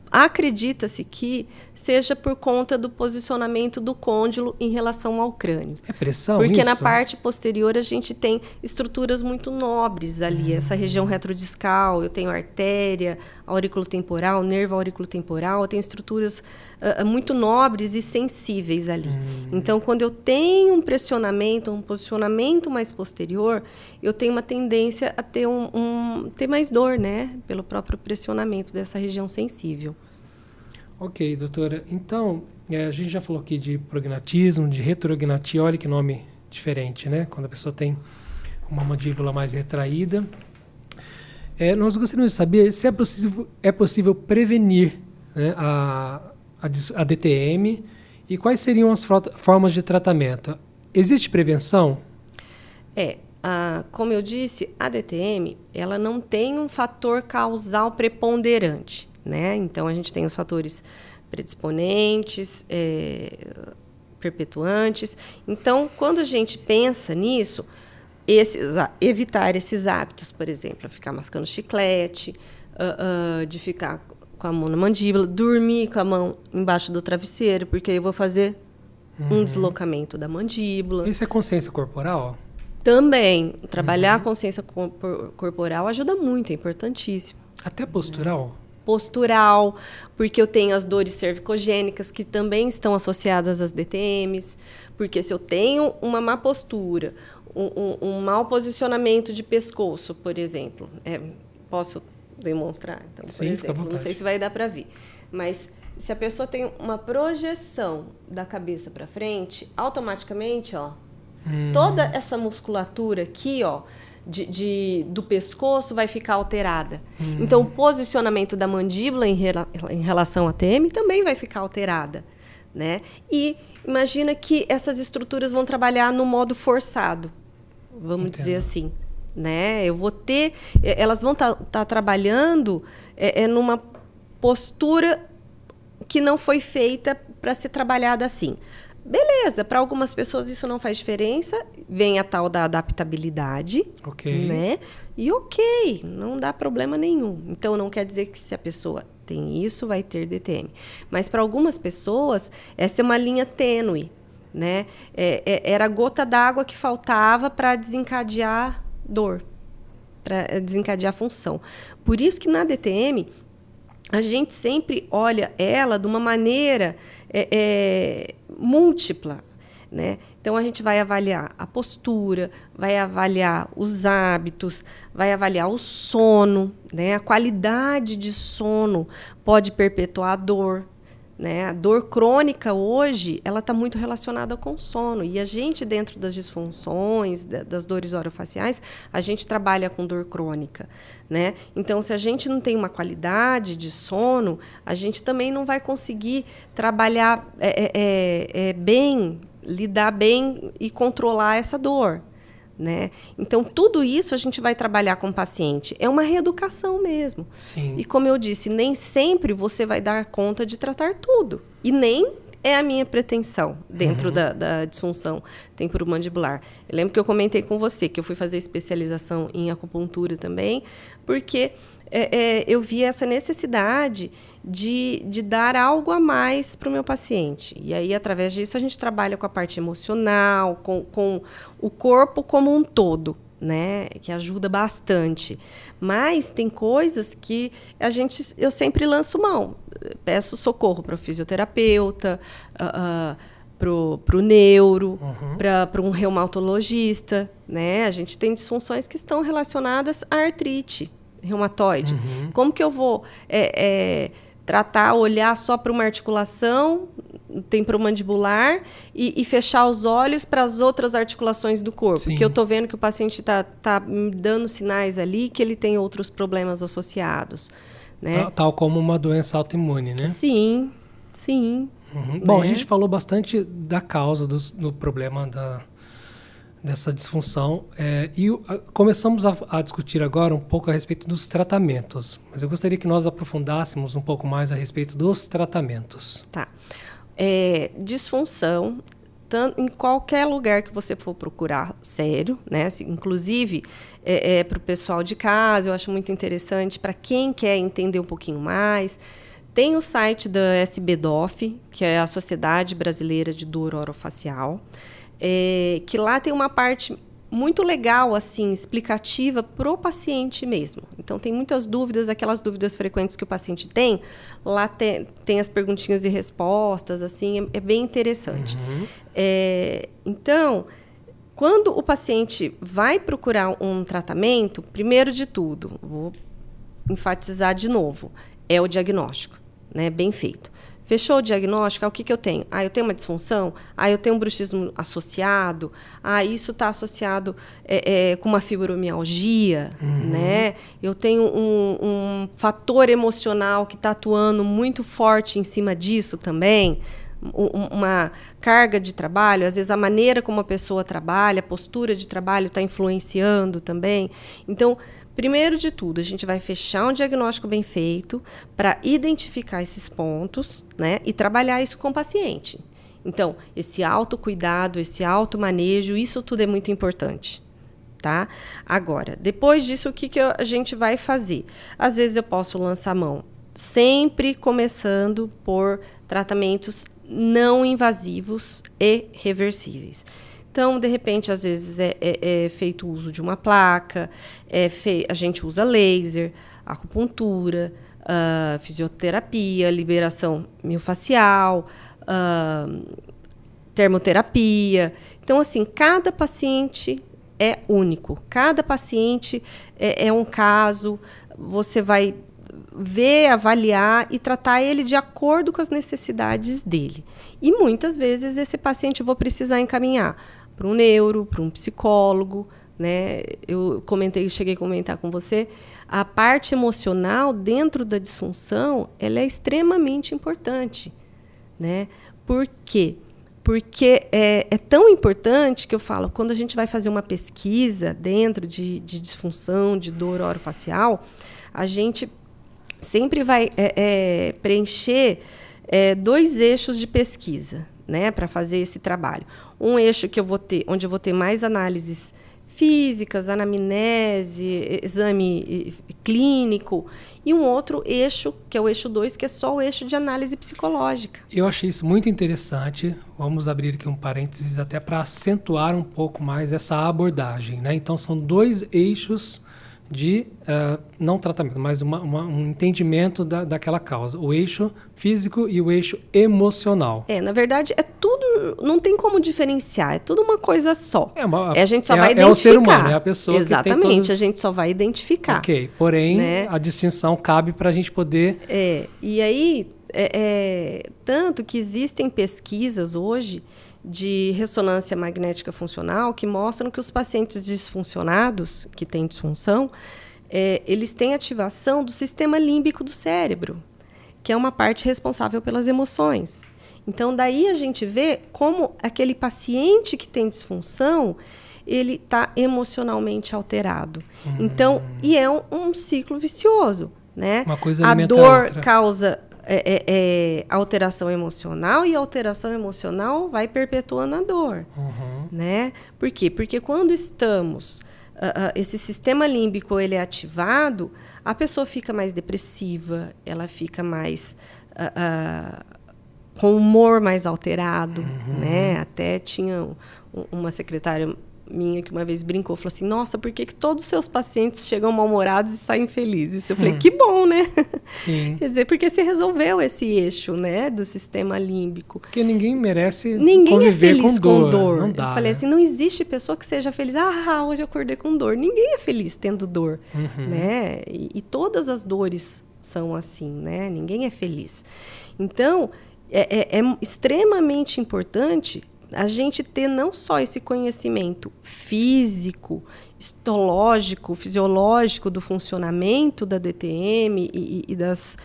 Acredita-se que seja por conta do posicionamento do côndilo em relação ao crânio.
É pressão
Porque
isso?
na parte posterior a gente tem estruturas muito nobres ali. Essa região retrodiscal, eu tenho artéria auriculotemporal, nervo auriculotemporal, eu tenho estruturas muito nobres e sensíveis ali. Então, quando eu tenho um pressionamento, um posicionamento mais posterior, eu tenho uma tendência a ter ter mais dor, né? Pelo próprio pressionamento dessa região sensível.
Ok, doutora. Então, a gente já falou aqui de prognatismo, de retrognatia. Olha que nome diferente, né? Quando a pessoa tem uma mandíbula mais retraída. Nós gostaríamos de saber se é possível prevenir, né, a DTM e quais seriam as formas de tratamento. Existe prevenção?
Como eu disse, a DTM ela não tem um fator causal preponderante, né? Então, a gente tem os fatores predisponentes, perpetuantes. Então, quando a gente pensa nisso, evitar esses hábitos, por exemplo, ficar mascando chiclete, de ficar com a mão na mandíbula, dormir com a mão embaixo do travesseiro, porque aí eu vou fazer um deslocamento da mandíbula.
Isso é consciência corporal?
Também. Trabalhar a consciência corporal ajuda muito, é importantíssimo.
Até postural?
Postural, porque eu tenho as dores cervicogênicas que também estão associadas às DTMs, porque se eu tenho uma má postura, um mau posicionamento de pescoço, por exemplo, posso demonstrar? Então, por
Sim,
exemplo, não sei se vai dar para ver, mas se a pessoa tem uma projeção da cabeça para frente, automaticamente, toda essa musculatura aqui, do pescoço vai ficar alterada. Então, o posicionamento da mandíbula em relação à TM também vai ficar alterada, né? E imagina que essas estruturas vão trabalhar no modo forçado, vamos dizer assim, né? Elas vão estar trabalhando numa postura que não foi feita para ser trabalhada assim. Beleza, para algumas pessoas isso não faz diferença, vem a tal da adaptabilidade, né? E não dá problema nenhum. Então, não quer dizer que se a pessoa tem isso, vai ter DTM. Mas para algumas pessoas, essa é uma linha tênue, né? Era a gota d'água que faltava para desencadear dor, para desencadear função. Por isso que na DTM, a gente sempre olha ela de uma maneira múltipla, né? Então, a gente vai avaliar a postura, vai avaliar os hábitos, vai avaliar o sono, né? A qualidade de sono pode perpetuar a dor, né? A dor crônica hoje, ela está muito relacionada com sono. E a gente, dentro das disfunções, das dores orofaciais, a gente trabalha com dor crônica, né? Então, se a gente não tem uma qualidade de sono, a gente também não vai conseguir trabalhar bem, lidar bem e controlar essa dor, né? Então, tudo isso a gente vai trabalhar com o paciente. É uma reeducação mesmo.
Sim.
E como eu disse, nem sempre você vai dar conta de tratar tudo. E nem é a minha pretensão dentro da disfunção temporomandibular. Eu lembro que eu comentei com você que eu fui fazer especialização em acupuntura também, porque eu vi essa necessidade de dar algo a mais para o meu paciente. E aí, através disso, a gente trabalha com a parte emocional, com o corpo como um todo, né? Que ajuda bastante. Mas tem coisas que eu sempre lanço mão. Peço socorro para o fisioterapeuta, para o neuro, para um reumatologista, né? A gente tem disfunções que estão relacionadas à artrite reumatoide. Como que eu vou tratar, olhar só para uma articulação temporomandibular e fechar os olhos para as outras articulações do corpo?
Sim.
Porque eu estou vendo que o paciente tá me dando sinais ali que ele tem outros problemas associados, né?
Tal como uma doença autoimune, né?
Sim.
Bom,
Né?
a gente falou bastante da causa do problema dessa disfunção começamos a discutir agora um pouco a respeito dos tratamentos, mas eu gostaria que nós aprofundássemos um pouco mais a respeito dos tratamentos.
Tá. Disfunção, em qualquer lugar que você for procurar, sério, né? Assim, inclusive, para o pessoal de casa, eu acho muito interessante, para quem quer entender um pouquinho mais. Tem o site da SBDOF, que é a Sociedade Brasileira de Dor Orofacial, que lá tem uma parte muito legal, assim, explicativa para o paciente mesmo. Então, tem muitas dúvidas, aquelas dúvidas frequentes que o paciente tem. Lá tem as perguntinhas e respostas, assim, é bem interessante. Então, quando o paciente vai procurar um tratamento, primeiro de tudo, vou enfatizar de novo, é o diagnóstico, né? Bem feito. Fechou o diagnóstico, o que eu tenho? Eu tenho uma disfunção? Eu tenho um bruxismo associado? Isso está associado com uma fibromialgia, né? Eu tenho um fator emocional que está atuando muito forte em cima disso também. Uma carga de trabalho, às vezes a maneira como a pessoa trabalha, a postura de trabalho está influenciando também. Então, primeiro de tudo, a gente vai fechar um diagnóstico bem feito para identificar esses pontos, né, e trabalhar isso com o paciente. Então, esse autocuidado, esse automanejo, isso tudo é muito importante. Tá? Agora, depois disso, o que a gente vai fazer? Às vezes eu posso lançar mão, sempre começando por tratamentos não invasivos e reversíveis. Então, de repente, às vezes é feito o uso de uma placa, a gente usa laser, acupuntura, fisioterapia, liberação miofascial, termoterapia. Então, assim, cada paciente é único. Cada paciente é um caso, você vai ver, avaliar e tratar ele de acordo com as necessidades dele. E muitas vezes esse paciente eu vou precisar encaminhar para um neuro, para um psicólogo, né? Eu cheguei a comentar com você, a parte emocional dentro da disfunção, ela é extremamente importante, né? Por quê? Porque é tão importante que eu falo, quando a gente vai fazer uma pesquisa dentro de disfunção, de dor orofacial, a gente sempre vai preencher 2 eixos de pesquisa, né, para fazer esse trabalho. Um eixo que onde eu vou ter mais análises físicas, anamnese, exame clínico, e um outro eixo, que é o eixo 2, que é só o eixo de análise psicológica.
Eu achei isso muito interessante. Vamos abrir aqui um parênteses até para acentuar um pouco mais essa abordagem, né? Então, são 2 eixos de, não tratamento, mas um entendimento daquela causa. O eixo físico e o eixo emocional.
Na verdade, é tudo, não tem como diferenciar, é tudo uma coisa só.
A gente só vai identificar. É o ser humano, é a pessoa.
Exatamente,
que tem todos...
a gente só vai identificar.
Ok, porém, né? A distinção cabe para a gente poder...
E aí, Tanto que existem pesquisas hoje de ressonância magnética funcional que mostram que os pacientes disfuncionados, que têm disfunção, eles têm ativação do sistema límbico do cérebro, que é uma parte responsável pelas emoções. Então, daí a gente vê como aquele paciente que tem disfunção, ele está emocionalmente alterado. Então, e é um ciclo vicioso, né?
Uma coisa
a
alimenta a
dor
outra.
causa alteração emocional, e a alteração emocional vai perpetuando a dor, né? Por quê? Porque quando estamos... esse sistema límbico ele é ativado, a pessoa fica mais depressiva, ela fica mais... com o humor mais alterado, né? Até tinha uma secretária minha que uma vez brincou, falou assim, nossa, por que todos os seus pacientes chegam mal-humorados e saem felizes? Eu falei, que bom, né?
Sim.
Quer dizer, porque se resolveu esse eixo, né, do sistema límbico.
Porque ninguém merece
Ninguém é
conviver
feliz com dor.
Não dá,
Eu falei
né?
assim, não existe pessoa que seja feliz. Hoje eu acordei com dor. Ninguém é feliz tendo dor, né? E todas as dores são assim, né? Ninguém é feliz. Então, é extremamente importante a gente ter não só esse conhecimento físico, histológico, fisiológico do funcionamento da DTM e das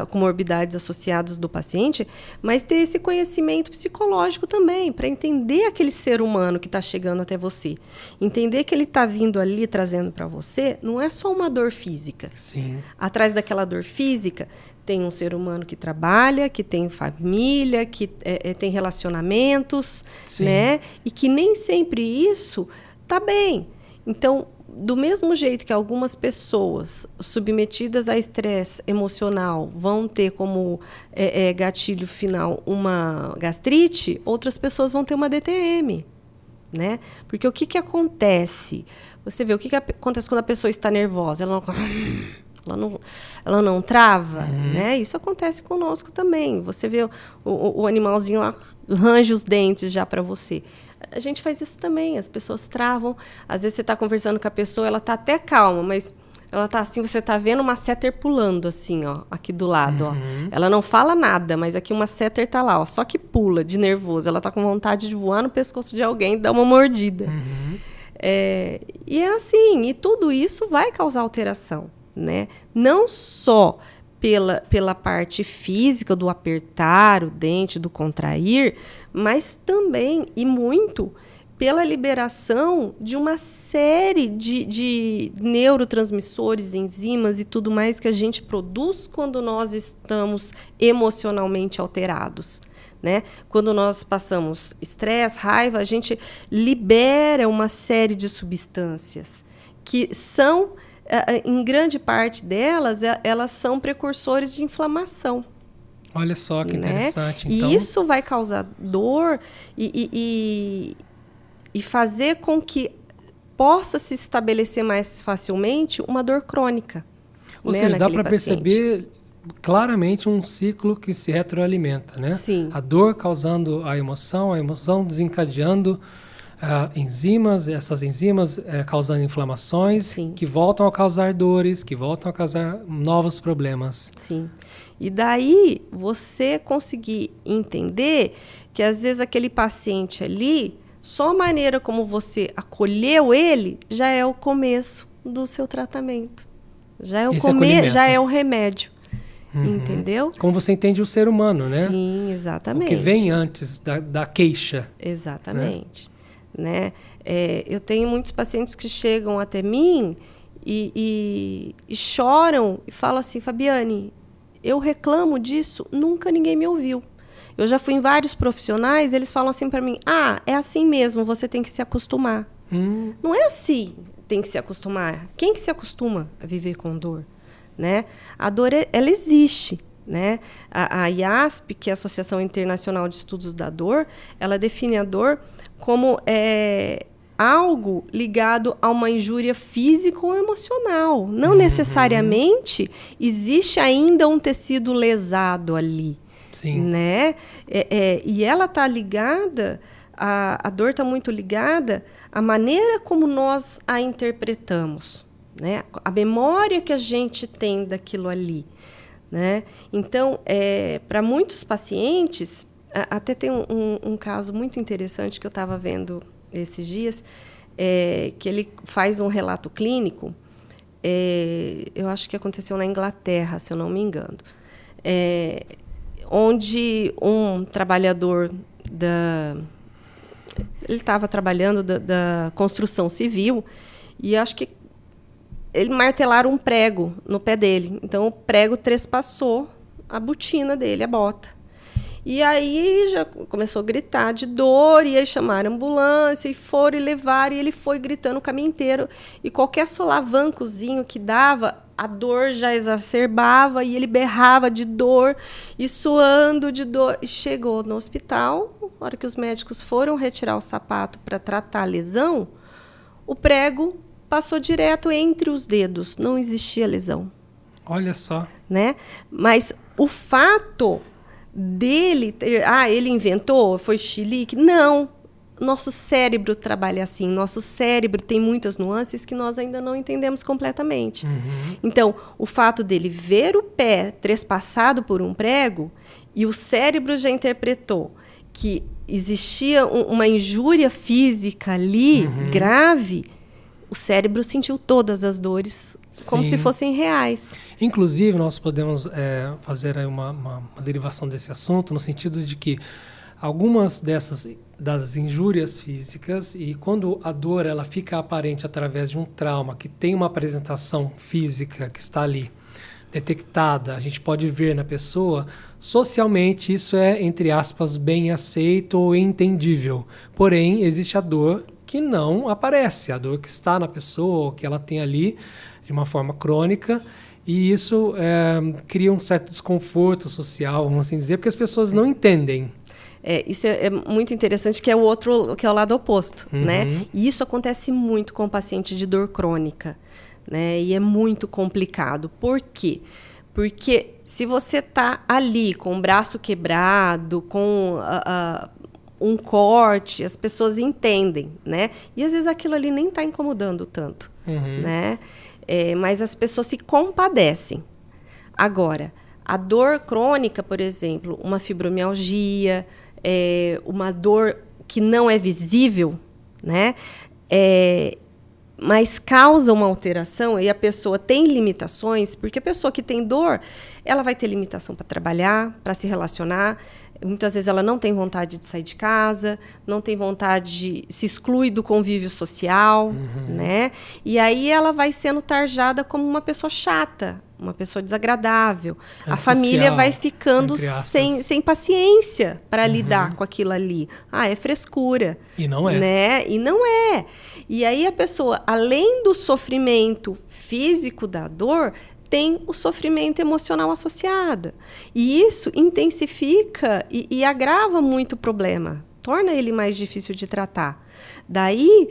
comorbidades associadas do paciente, mas ter esse conhecimento psicológico também, para entender aquele ser humano que está chegando até você. Entender que ele está vindo ali trazendo para você, não é só uma dor física.
Sim.
Atrás daquela dor física, tem um ser humano que trabalha, que tem família, que tem relacionamentos, né? E que nem sempre isso está bem. Então, do mesmo jeito que algumas pessoas submetidas a estresse emocional vão ter como gatilho final uma gastrite, outras pessoas vão ter uma DTM, né? Porque o que acontece? Você vê o que acontece quando a pessoa está nervosa? Ela não trava, né? Isso acontece conosco também. Você vê o animalzinho lá, range os dentes já para você. A gente faz isso também, as pessoas travam. Às vezes você está conversando com a pessoa, ela está até calma, mas ela está assim, você está vendo uma setter pulando assim, ó, aqui do lado. Ó. Ela não fala nada, mas aqui uma setter está lá, ó, só que pula de nervoso. Ela está com vontade de voar no pescoço de alguém e dar uma mordida. E é assim, e tudo isso vai causar alteração, né? Não só pela parte física do apertar o dente, do contrair, mas também, e muito, pela liberação de uma série de neurotransmissores, enzimas e tudo mais que a gente produz quando nós estamos emocionalmente alterados, né? Quando nós passamos estresse, raiva, a gente libera uma série de substâncias que são... em grande parte delas, elas são precursores de inflamação.
Olha só que interessante.
Né?
Então...
E isso vai causar dor e fazer com que possa se estabelecer mais facilmente uma dor crônica.
Ou seja, dá para perceber claramente um ciclo que se retroalimenta, né?
Sim.
A dor causando a emoção desencadeando enzimas, essas enzimas causando inflamações. Sim. Que voltam a causar dores, que voltam a causar novos problemas.
Sim. E daí você conseguir entender que às vezes aquele paciente ali, só a maneira como você acolheu ele já é o começo do seu tratamento. Já é o remédio. Entendeu?
Como você entende o ser humano, né?
Sim, exatamente.
O que vem antes da queixa.
Exatamente. Né? Eu tenho muitos pacientes que chegam até mim e choram e falam assim, Fabiane, eu reclamo disso, nunca ninguém me ouviu. Eu já fui em vários profissionais, eles falam assim para mim, é assim mesmo, você tem que se acostumar. Não é assim, tem que se acostumar. Quem que se acostuma a viver com dor? Né? A dor, ela existe. Né? A IASP, que é a Associação Internacional de Estudos da Dor, ela define a dor como algo ligado a uma injúria física ou emocional. Não necessariamente existe ainda um tecido lesado ali.
Sim.
Né? E ela está ligada, a dor está muito ligada à maneira como nós a interpretamos. Né? A memória que a gente tem daquilo ali. né? Então, para muitos pacientes, até tem um caso muito interessante que eu estava vendo esses dias, que ele faz um relato clínico, eu acho que aconteceu na Inglaterra, se eu não me engano, onde um trabalhador ele estava trabalhando da construção civil e acho que ele martelaram um prego no pé dele. Então, o prego trespassou a botina dele, a bota. E aí já começou a gritar de dor, e aí chamaram a ambulância, e foram e levaram, e ele foi gritando o caminho inteiro. E qualquer solavancozinho que dava, a dor já exacerbava, e ele berrava de dor, e suando de dor. E chegou no hospital, na hora que os médicos foram retirar o sapato para tratar a lesão, o prego passou direto entre os dedos, não existia lesão.
Olha só.
Né? Mas o fato dele ele inventou, foi chilique? Não. Nosso cérebro trabalha assim. Nosso cérebro tem muitas nuances que nós ainda não entendemos completamente. Uhum. Então, o fato dele ver o pé trespassado por um prego e o cérebro já interpretou que existia uma injúria física ali, grave, o cérebro sentiu todas as dores como se fossem reais.
Inclusive, nós podemos fazer aí uma derivação desse assunto, no sentido de que algumas das injúrias físicas, e quando a dor ela fica aparente através de um trauma que tem uma apresentação física que está ali detectada, a gente pode ver na pessoa, socialmente isso é, entre aspas, bem aceito ou entendível. Porém, existe a dor que não aparece, a dor que está na pessoa, que ela tem ali de uma forma crônica, e isso cria um certo desconforto social, vamos assim dizer, porque as pessoas não entendem.
Isso é muito interessante, que é o lado oposto, né? E isso acontece muito com o paciente de dor crônica, né? E é muito complicado. Por quê? Porque se você está ali com o braço quebrado, com um corte, as pessoas entendem, né? E às vezes aquilo ali nem está incomodando tanto, né? Mas as pessoas se compadecem. Agora, a dor crônica, por exemplo, uma fibromialgia, uma dor que não é visível, né? Mas causa uma alteração e a pessoa tem limitações, porque a pessoa que tem dor, ela vai ter limitação para trabalhar, para se relacionar. Muitas vezes ela não tem vontade de sair de casa, não tem vontade, se exclui do convívio social, né? E aí ela vai sendo tarjada como uma pessoa chata, uma pessoa desagradável. A família vai ficando sem paciência para lidar com aquilo ali. É frescura.
E não é.
Né? E não é. E aí a pessoa, além do sofrimento físico da dor, tem o sofrimento emocional associado. E isso intensifica e agrava muito o problema, torna ele mais difícil de tratar. Daí,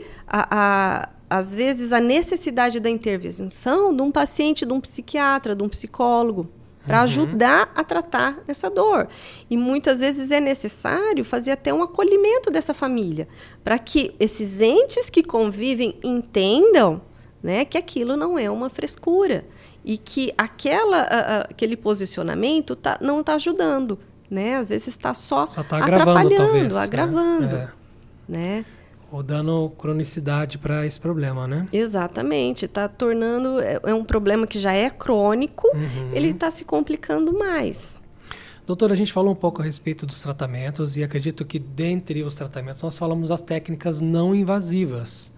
às vezes, a necessidade da intervenção de um paciente, de um psiquiatra, de um psicólogo, para ajudar a tratar essa dor. E muitas vezes é necessário fazer até um acolhimento dessa família, para que esses entes que convivem entendam, né, que aquilo não é uma frescura. E que aquele posicionamento não está ajudando, né? Às vezes está só atrapalhando, agravando, né?
Ou dando cronicidade para esse problema, né?
Exatamente. Está tornando... É um problema que já é crônico, ele está se complicando mais.
Doutora, a gente falou um pouco a respeito dos tratamentos e acredito que dentre os tratamentos nós falamos das técnicas não invasivas.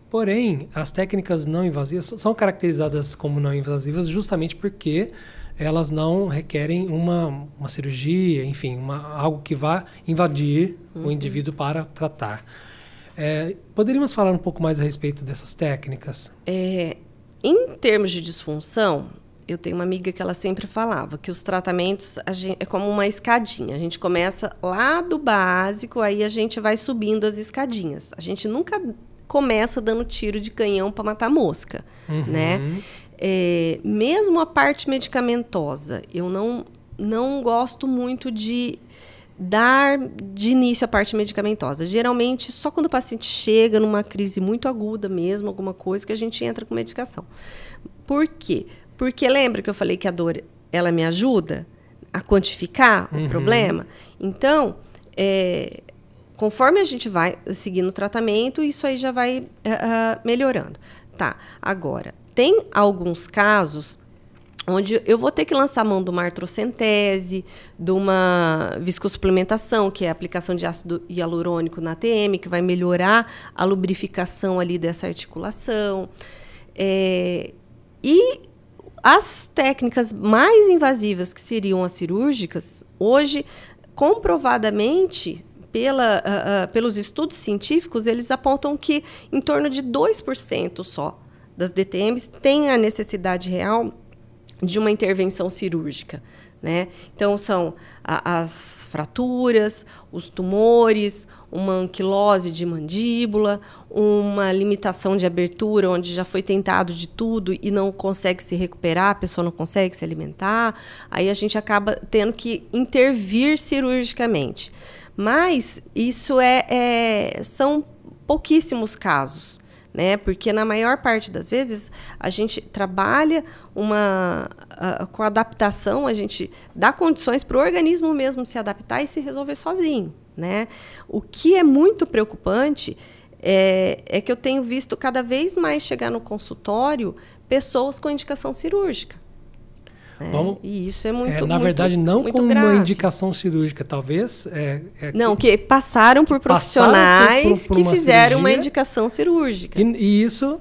Porém, as técnicas não invasivas são caracterizadas como não invasivas justamente porque elas não requerem uma cirurgia, enfim, algo que vá invadir o indivíduo para tratar. Poderíamos falar um pouco mais a respeito dessas técnicas?
Em termos de disfunção, eu tenho uma amiga que ela sempre falava que os tratamentos é como uma escadinha. A gente começa lá do básico, aí a gente vai subindo as escadinhas. A gente nunca começa dando tiro de canhão para matar mosca, né? Mesmo a parte medicamentosa, eu não gosto muito de dar de início a parte medicamentosa. Geralmente, só quando o paciente chega numa crise muito aguda mesmo, alguma coisa, que a gente entra com medicação. Por quê? Porque lembra que eu falei que a dor ela me ajuda a quantificar o problema? Então, conforme a gente vai seguindo o tratamento, isso aí já vai melhorando. Tá, agora, tem alguns casos onde eu vou ter que lançar mão de uma artrocentese, de uma viscosuplementação, que é a aplicação de ácido hialurônico na ATM, que vai melhorar a lubrificação ali dessa articulação. E as técnicas mais invasivas, que seriam as cirúrgicas, hoje, comprovadamente, pelos estudos científicos, eles apontam que em torno de 2% só das DTMs têm a necessidade real de uma intervenção cirúrgica, né? Então, são as fraturas, os tumores, uma anquilose de mandíbula, uma limitação de abertura, onde já foi tentado de tudo e não consegue se recuperar, a pessoa não consegue se alimentar, aí a gente acaba tendo que intervir cirurgicamente. Mas isso são pouquíssimos casos, né? Porque na maior parte das vezes a gente trabalha com adaptação, a gente dá condições para o organismo mesmo se adaptar e se resolver sozinho, né? O que é muito preocupante é que eu tenho visto cada vez mais chegar no consultório pessoas com indicação cirúrgica. E isso é muito
na verdade, não
muito
com
grave.
uma indicação cirúrgica, talvez.
Não, que passaram por profissionais que fizeram uma
cirurgia,
indicação cirúrgica.
E isso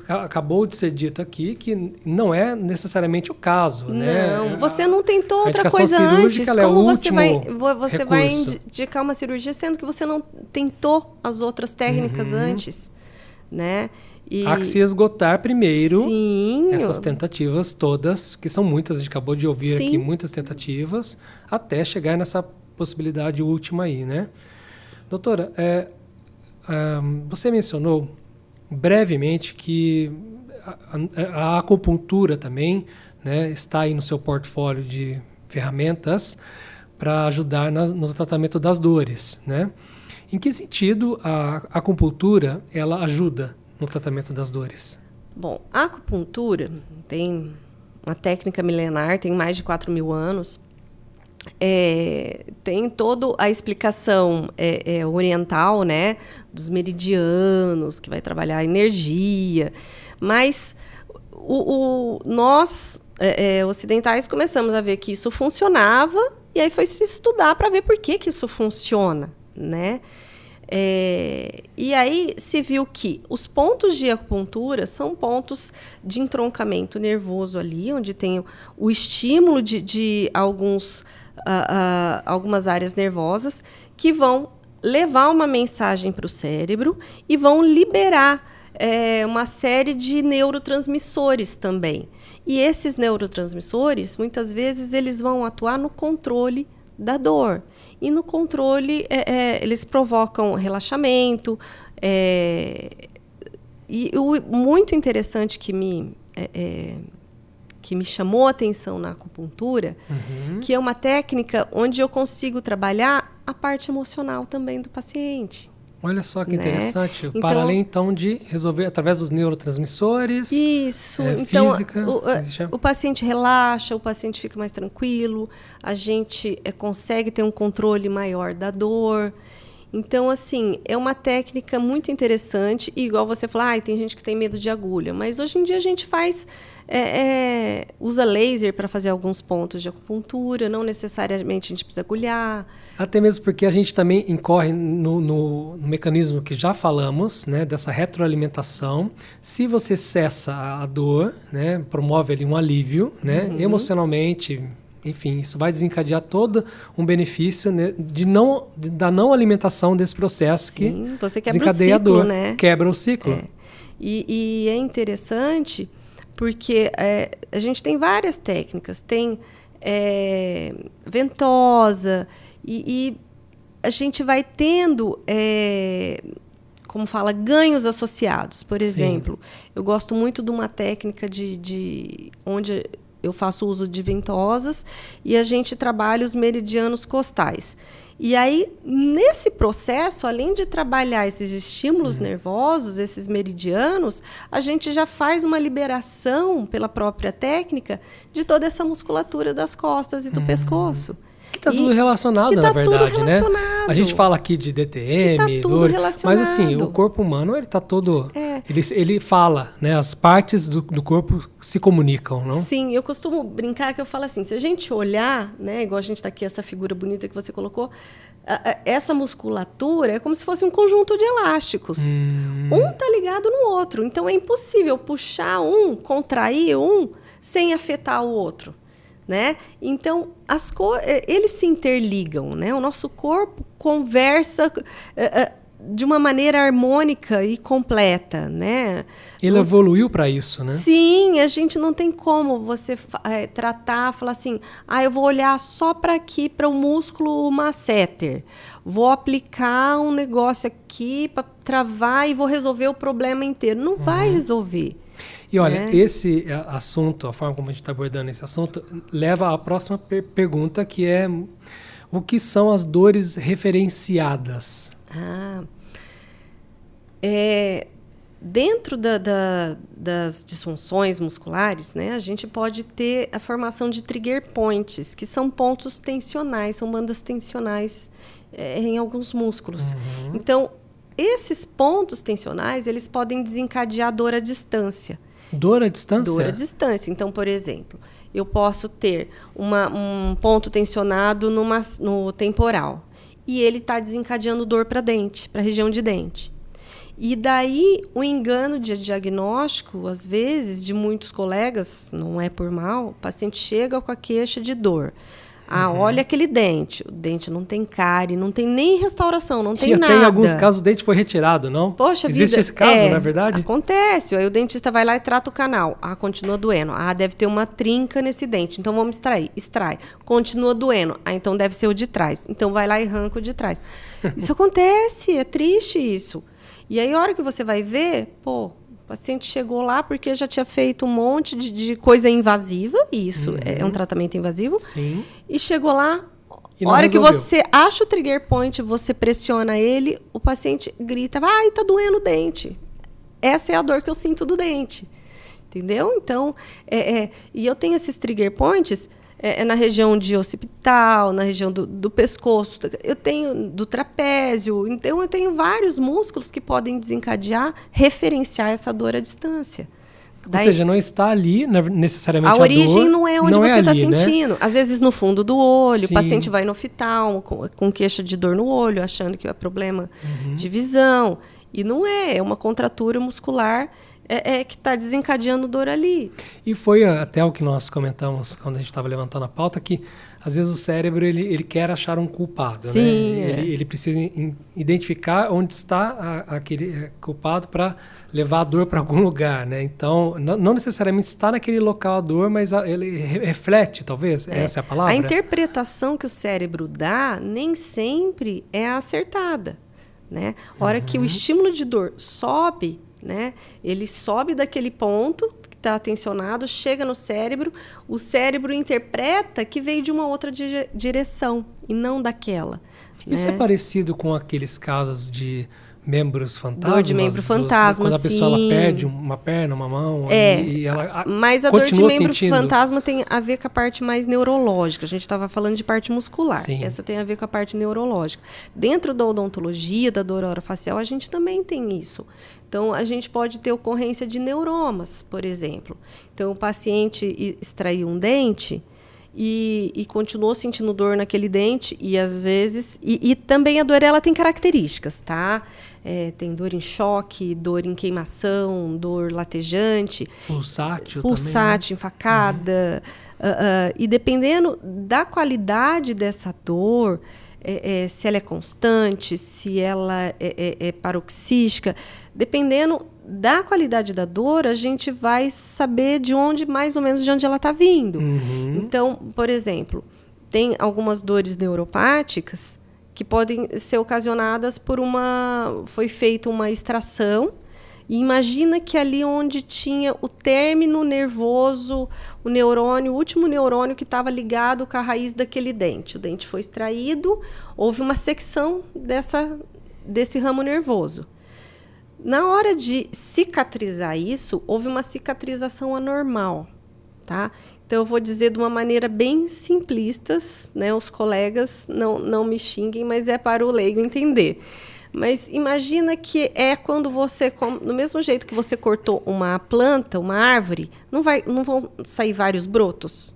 acabou de ser dito aqui, que não é necessariamente o caso.
Não,
né?
Você não tentou outra coisa antes. Como você vai indicar uma cirurgia, sendo que você não tentou as outras técnicas antes, né?
Há que se esgotar primeiro
Sim.
essas tentativas todas, que são muitas, a gente acabou de ouvir
Sim.
aqui muitas tentativas, até chegar nessa possibilidade última aí, né? Doutora, você mencionou brevemente que a acupuntura também, né, está aí no seu portfólio de ferramentas para ajudar no tratamento das dores, né? Em que sentido a acupuntura ela ajuda no tratamento das dores?
Bom, a acupuntura tem uma técnica milenar, tem mais de 4.000 anos. Tem toda a explicação oriental, né, dos meridianos, que vai trabalhar a energia. Mas nós, ocidentais, começamos a ver que isso funcionava e aí foi se estudar para ver por que isso funciona, né? E aí se viu que os pontos de acupuntura são pontos de entroncamento nervoso ali, onde tem o estímulo de algumas áreas nervosas que vão levar uma mensagem para o cérebro e vão liberar uma série de neurotransmissores também. E esses neurotransmissores, muitas vezes, eles vão atuar no controle da dor. E no controle, eles provocam relaxamento. E o muito interessante que me chamou a atenção na acupuntura, que é uma técnica onde eu consigo trabalhar a parte emocional também do paciente.
Olha só que
né?
interessante.
Então,
para além, então, de resolver através dos neurotransmissores.
Isso. Então,
física.
O paciente relaxa, o paciente fica mais tranquilo, a gente consegue ter um controle maior da dor. Então, assim, é uma técnica muito interessante. E igual você falou, tem gente que tem medo de agulha. Mas hoje em dia a gente usa laser para fazer alguns pontos de acupuntura. Não necessariamente a gente precisa agulhar.
Até mesmo porque a gente também incorre no mecanismo que já falamos, né, dessa retroalimentação. Se você cessa a dor, né, promove ali um alívio, né, emocionalmente. Enfim, isso vai desencadear todo um benefício, né, da não alimentação desse processo. Sim,
que você quebra
desencadeia
o ciclo,
a dor,
né?
Quebra o ciclo.
E é interessante porque a gente tem várias técnicas. Tem ventosa e a gente vai tendo, como fala, ganhos associados. Por exemplo, eu gosto muito de uma técnica onde eu faço uso de ventosas e a gente trabalha os meridianos costais. E aí, nesse processo, além de trabalhar esses estímulos nervosos, esses meridianos, a gente já faz uma liberação pela própria técnica de toda essa musculatura das costas e do pescoço.
Que está tudo relacionado, na verdade,
tudo
né?
relacionado.
A gente fala aqui de DTM,
Que tá tudo
dor,
relacionado.
mas assim, o corpo humano, ele está todo... Ele fala, né? As partes do corpo se comunicam, não?
Sim, eu costumo brincar que eu falo assim, se a gente olhar, né, igual a gente está aqui, essa figura bonita que você colocou, essa musculatura é como se fosse um conjunto de elásticos. Um está ligado no outro. Então, é impossível puxar um, contrair um, sem afetar o outro. Né? Então, eles se interligam, né? O nosso corpo conversa de uma maneira harmônica e completa, né?
Ele evoluiu para isso, né?
Sim, a gente não tem como você tratar, falar assim, eu vou olhar só para aqui, para o músculo masseter, vou aplicar um negócio aqui para travar e vou resolver o problema inteiro. Não vai resolver.
E olha, esse assunto, a forma como a gente está abordando esse assunto, leva à próxima pergunta, que é o que são as dores referenciadas?
Dentro das disfunções musculares, né, a gente pode ter a formação de trigger points, que são pontos tensionais, são bandas tensionais em alguns músculos. Então, esses pontos tensionais, eles podem desencadear dor à distância.
Dor à distância?
Dor à distância. Então, por exemplo, eu posso ter um ponto tensionado no temporal e ele está desencadeando dor para dente, para a região de dente. E daí, o engano de diagnóstico, às vezes, de muitos colegas, não é por mal, o paciente chega com a queixa de dor. Olha aquele dente. O dente não tem cárie, não tem nem restauração, não tem nada.
Até em alguns casos o dente foi retirado, não?
Poxa vida.
Existe esse caso, não é verdade?
Acontece. Aí o dentista vai lá e trata o canal. Continua doendo. Deve ter uma trinca nesse dente. Então vamos extrair. Extrai. Continua doendo. Então deve ser o de trás. Então vai lá e arranca o de trás. Isso acontece. É triste isso. E aí a hora que você vai ver, o paciente chegou lá porque já tinha feito um monte de coisa invasiva, e isso é um tratamento invasivo.
Sim.
E chegou lá,
e
a hora
resolveu.
que você acha o trigger point, você pressiona ele, o paciente grita, tá doendo o dente. Essa é a dor que eu sinto do dente. Entendeu? Então, e eu tenho esses trigger points na região de occipital, na região do pescoço, eu tenho do trapézio, então eu tenho vários músculos que podem desencadear, referenciar essa dor à distância.
Ou seja, não está ali necessariamente a
origem
dor,
não é onde você está sentindo.
Né?
Às vezes no fundo do olho,
Sim.
O paciente vai no oftalmo com queixa de dor no olho, achando que é problema de visão. E não é uma contratura muscular que está desencadeando dor ali.
E foi até o que nós comentamos quando a gente estava levantando a pauta, que às vezes o cérebro ele quer achar um culpado.
Sim,
né? Ele precisa identificar onde está aquele culpado para levar a dor para algum lugar. Né? Então, não necessariamente está naquele local a dor, mas ele reflete, talvez, essa é a palavra?
A interpretação que o cérebro dá nem sempre é acertada. Né? A hora que o estímulo de dor sobe, né? Ele sobe daquele ponto que está tensionado, chega no cérebro, o cérebro interpreta que veio de uma outra direção e não daquela.
Isso é parecido com aqueles casos de membros fantasmas?
Dor de membro fantasma,
quando a pessoa
sim.
ela perde uma perna, uma mão, e ela
mas a dor de membro
sentindo.
fantasma tem a ver com a parte mais neurológica. A gente estava falando de parte muscular.
Sim.
Essa tem a ver com a parte neurológica. Dentro da odontologia, da dor orofacial, a gente também tem isso. Então, a gente pode ter ocorrência de neuromas, por exemplo. Então, o paciente extraiu um dente e continuou sentindo dor naquele dente, e às vezes... E também a dor, ela tem características, tá? Tem dor em choque, dor em queimação, dor latejante.
Pulsátil
também. Enfacada. E dependendo da qualidade dessa dor... se ela é constante, se ela é paroxística, dependendo da qualidade da dor, a gente vai saber mais ou menos de onde ela está vindo. Então, por exemplo, tem algumas dores neuropáticas que podem ser ocasionadas foi feita uma extração E imagina que ali onde tinha o término nervoso, o neurônio, o último neurônio que estava ligado com a raiz daquele dente. O dente foi extraído, houve uma secção desse ramo nervoso. Na hora de cicatrizar isso, houve uma cicatrização anormal, tá? Então, eu vou dizer de uma maneira bem simplista, né? Os colegas não me xinguem, mas é para o leigo entender. Mas imagina que é quando você, do mesmo jeito que você cortou uma planta, uma árvore, não vão sair vários brotos,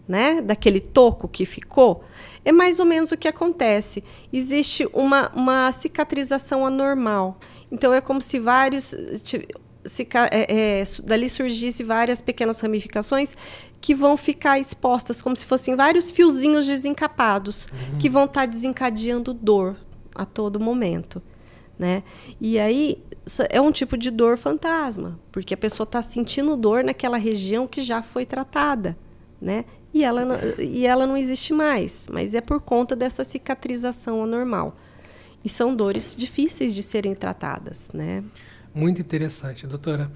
né? Daquele toco que ficou. É mais ou menos o que acontece. Existe uma cicatrização anormal. Então, é como se dali surgisse várias pequenas ramificações que vão ficar expostas, como se fossem vários fiozinhos desencapados, que vão estar desencadeando dor a todo momento, né? E aí, é um tipo de dor fantasma, porque a pessoa está sentindo dor naquela região que já foi tratada, né? E ela não existe mais, mas é por conta dessa cicatrização anormal. E são dores difíceis de serem tratadas, né?
Muito interessante, doutora.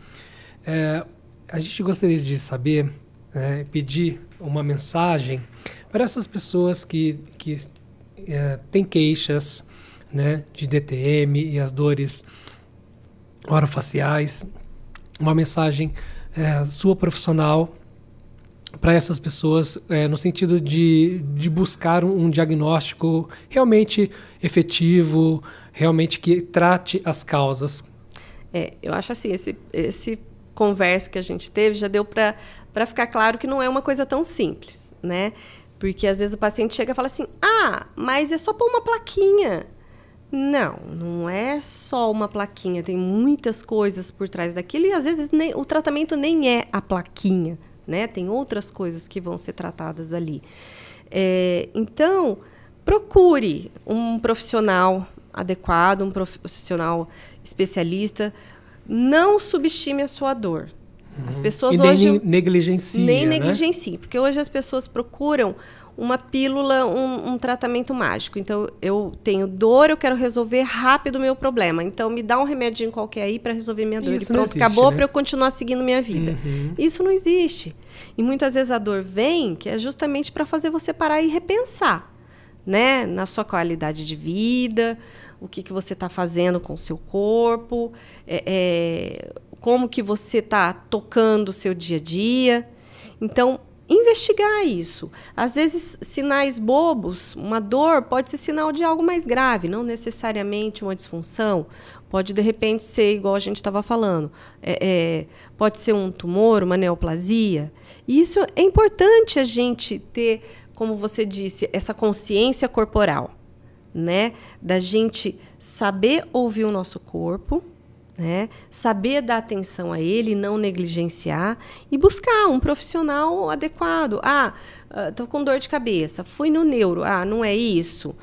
A gente gostaria de saber, pedir uma mensagem para essas pessoas que têm queixas, né, de DTM e as dores orofaciais. Uma mensagem sua profissional para essas pessoas, no sentido de buscar um diagnóstico realmente efetivo, realmente que trate as causas.
Eu acho assim, esse conversa que a gente teve já deu para ficar claro que não é uma coisa tão simples, né? Porque às vezes o paciente chega e fala assim, mas é só pôr uma plaquinha. Não é só uma plaquinha, tem muitas coisas por trás daquilo e às vezes o tratamento nem é a plaquinha, né? Tem outras coisas que vão ser tratadas ali. Então, procure um profissional adequado, um profissional especialista. Não subestime a sua dor. As pessoas hoje
negligencie.
Nem negligencie, porque hoje as pessoas procuram uma pílula, um tratamento mágico. Então, eu tenho dor, eu quero resolver rápido o meu problema. Então, me dá um remedinho qualquer aí para resolver minha dor.
Isso
e pronto,
existe,
acabou,
né?
para eu continuar seguindo minha vida. Isso não existe. E muitas vezes a dor vem, que é justamente para fazer você parar e repensar, né? Na sua qualidade de vida, o que você está fazendo com o seu corpo, como que você está tocando o seu dia a dia. Então, investigar isso. Às vezes, sinais bobos, uma dor pode ser sinal de algo mais grave, não necessariamente uma disfunção. Pode, de repente, ser igual a gente estava falando. Pode ser um tumor, uma neoplasia. E isso é importante a gente ter, como você disse, essa consciência corporal, né? Da gente saber ouvir o nosso corpo, né? Saber dar atenção a ele, não negligenciar e buscar um profissional adequado. Estou com dor de cabeça, fui no neuro, não é isso.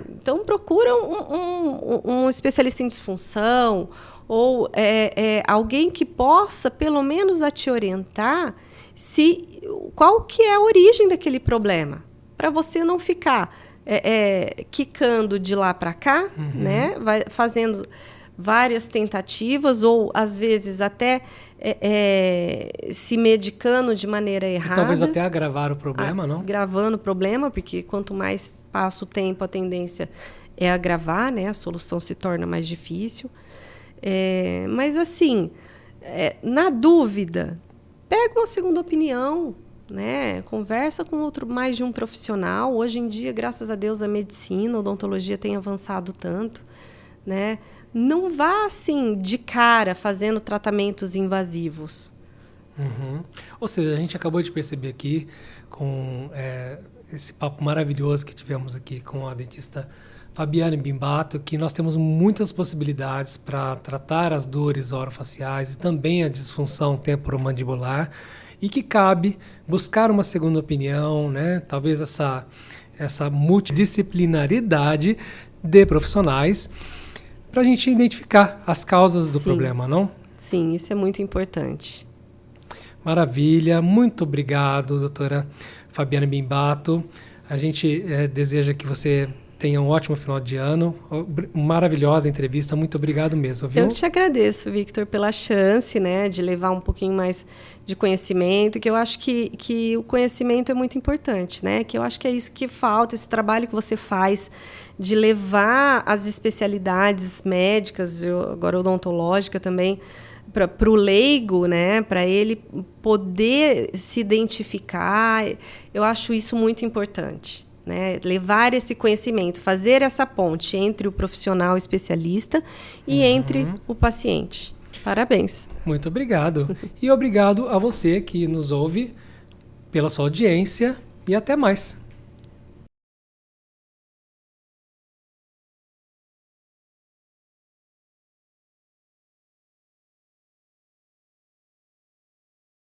Então procura um especialista em disfunção ou alguém que possa, pelo menos, te orientar qual que é a origem daquele problema, para você não ficar quicando de lá para cá, né? Vai fazendo várias tentativas ou, às vezes, até se medicando de maneira errada.
E talvez até agravar o problema, não?
Agravando o problema, porque quanto mais passa o tempo, a tendência é agravar, né? A solução se torna mais difícil. Mas, assim, na dúvida, pega uma segunda opinião, né? Conversa com mais de um profissional. Hoje em dia, graças a Deus, a medicina, a odontologia tem avançado tanto, né? Não vá, assim, de cara, fazendo tratamentos invasivos.
Ou seja, a gente acabou de perceber aqui, com esse papo maravilhoso que tivemos aqui com a dentista Fabiane Bimbato, que nós temos muitas possibilidades para tratar as dores orofaciais e também a disfunção temporomandibular, e que cabe buscar uma segunda opinião, né? Talvez essa multidisciplinaridade de profissionais, para a gente identificar as causas do problema, não?
Sim, isso é muito importante.
Maravilha, muito obrigado, doutora Fabiane Bimbato. A gente deseja que você tenha um ótimo final de ano. Maravilhosa entrevista. Muito obrigado mesmo, viu?
Eu te agradeço, Victor, pela chance, né, de levar um pouquinho mais de conhecimento, que eu acho que o conhecimento é muito importante, né? Que eu acho que é isso que falta, esse trabalho que você faz de levar as especialidades médicas, agora odontológica também, para o leigo, né, para ele poder se identificar. Eu acho isso muito importante. Né, levar esse conhecimento, fazer essa ponte entre o profissional especialista e entre o paciente. Parabéns.
Muito obrigado. E obrigado a você que nos ouve pela sua audiência e até mais.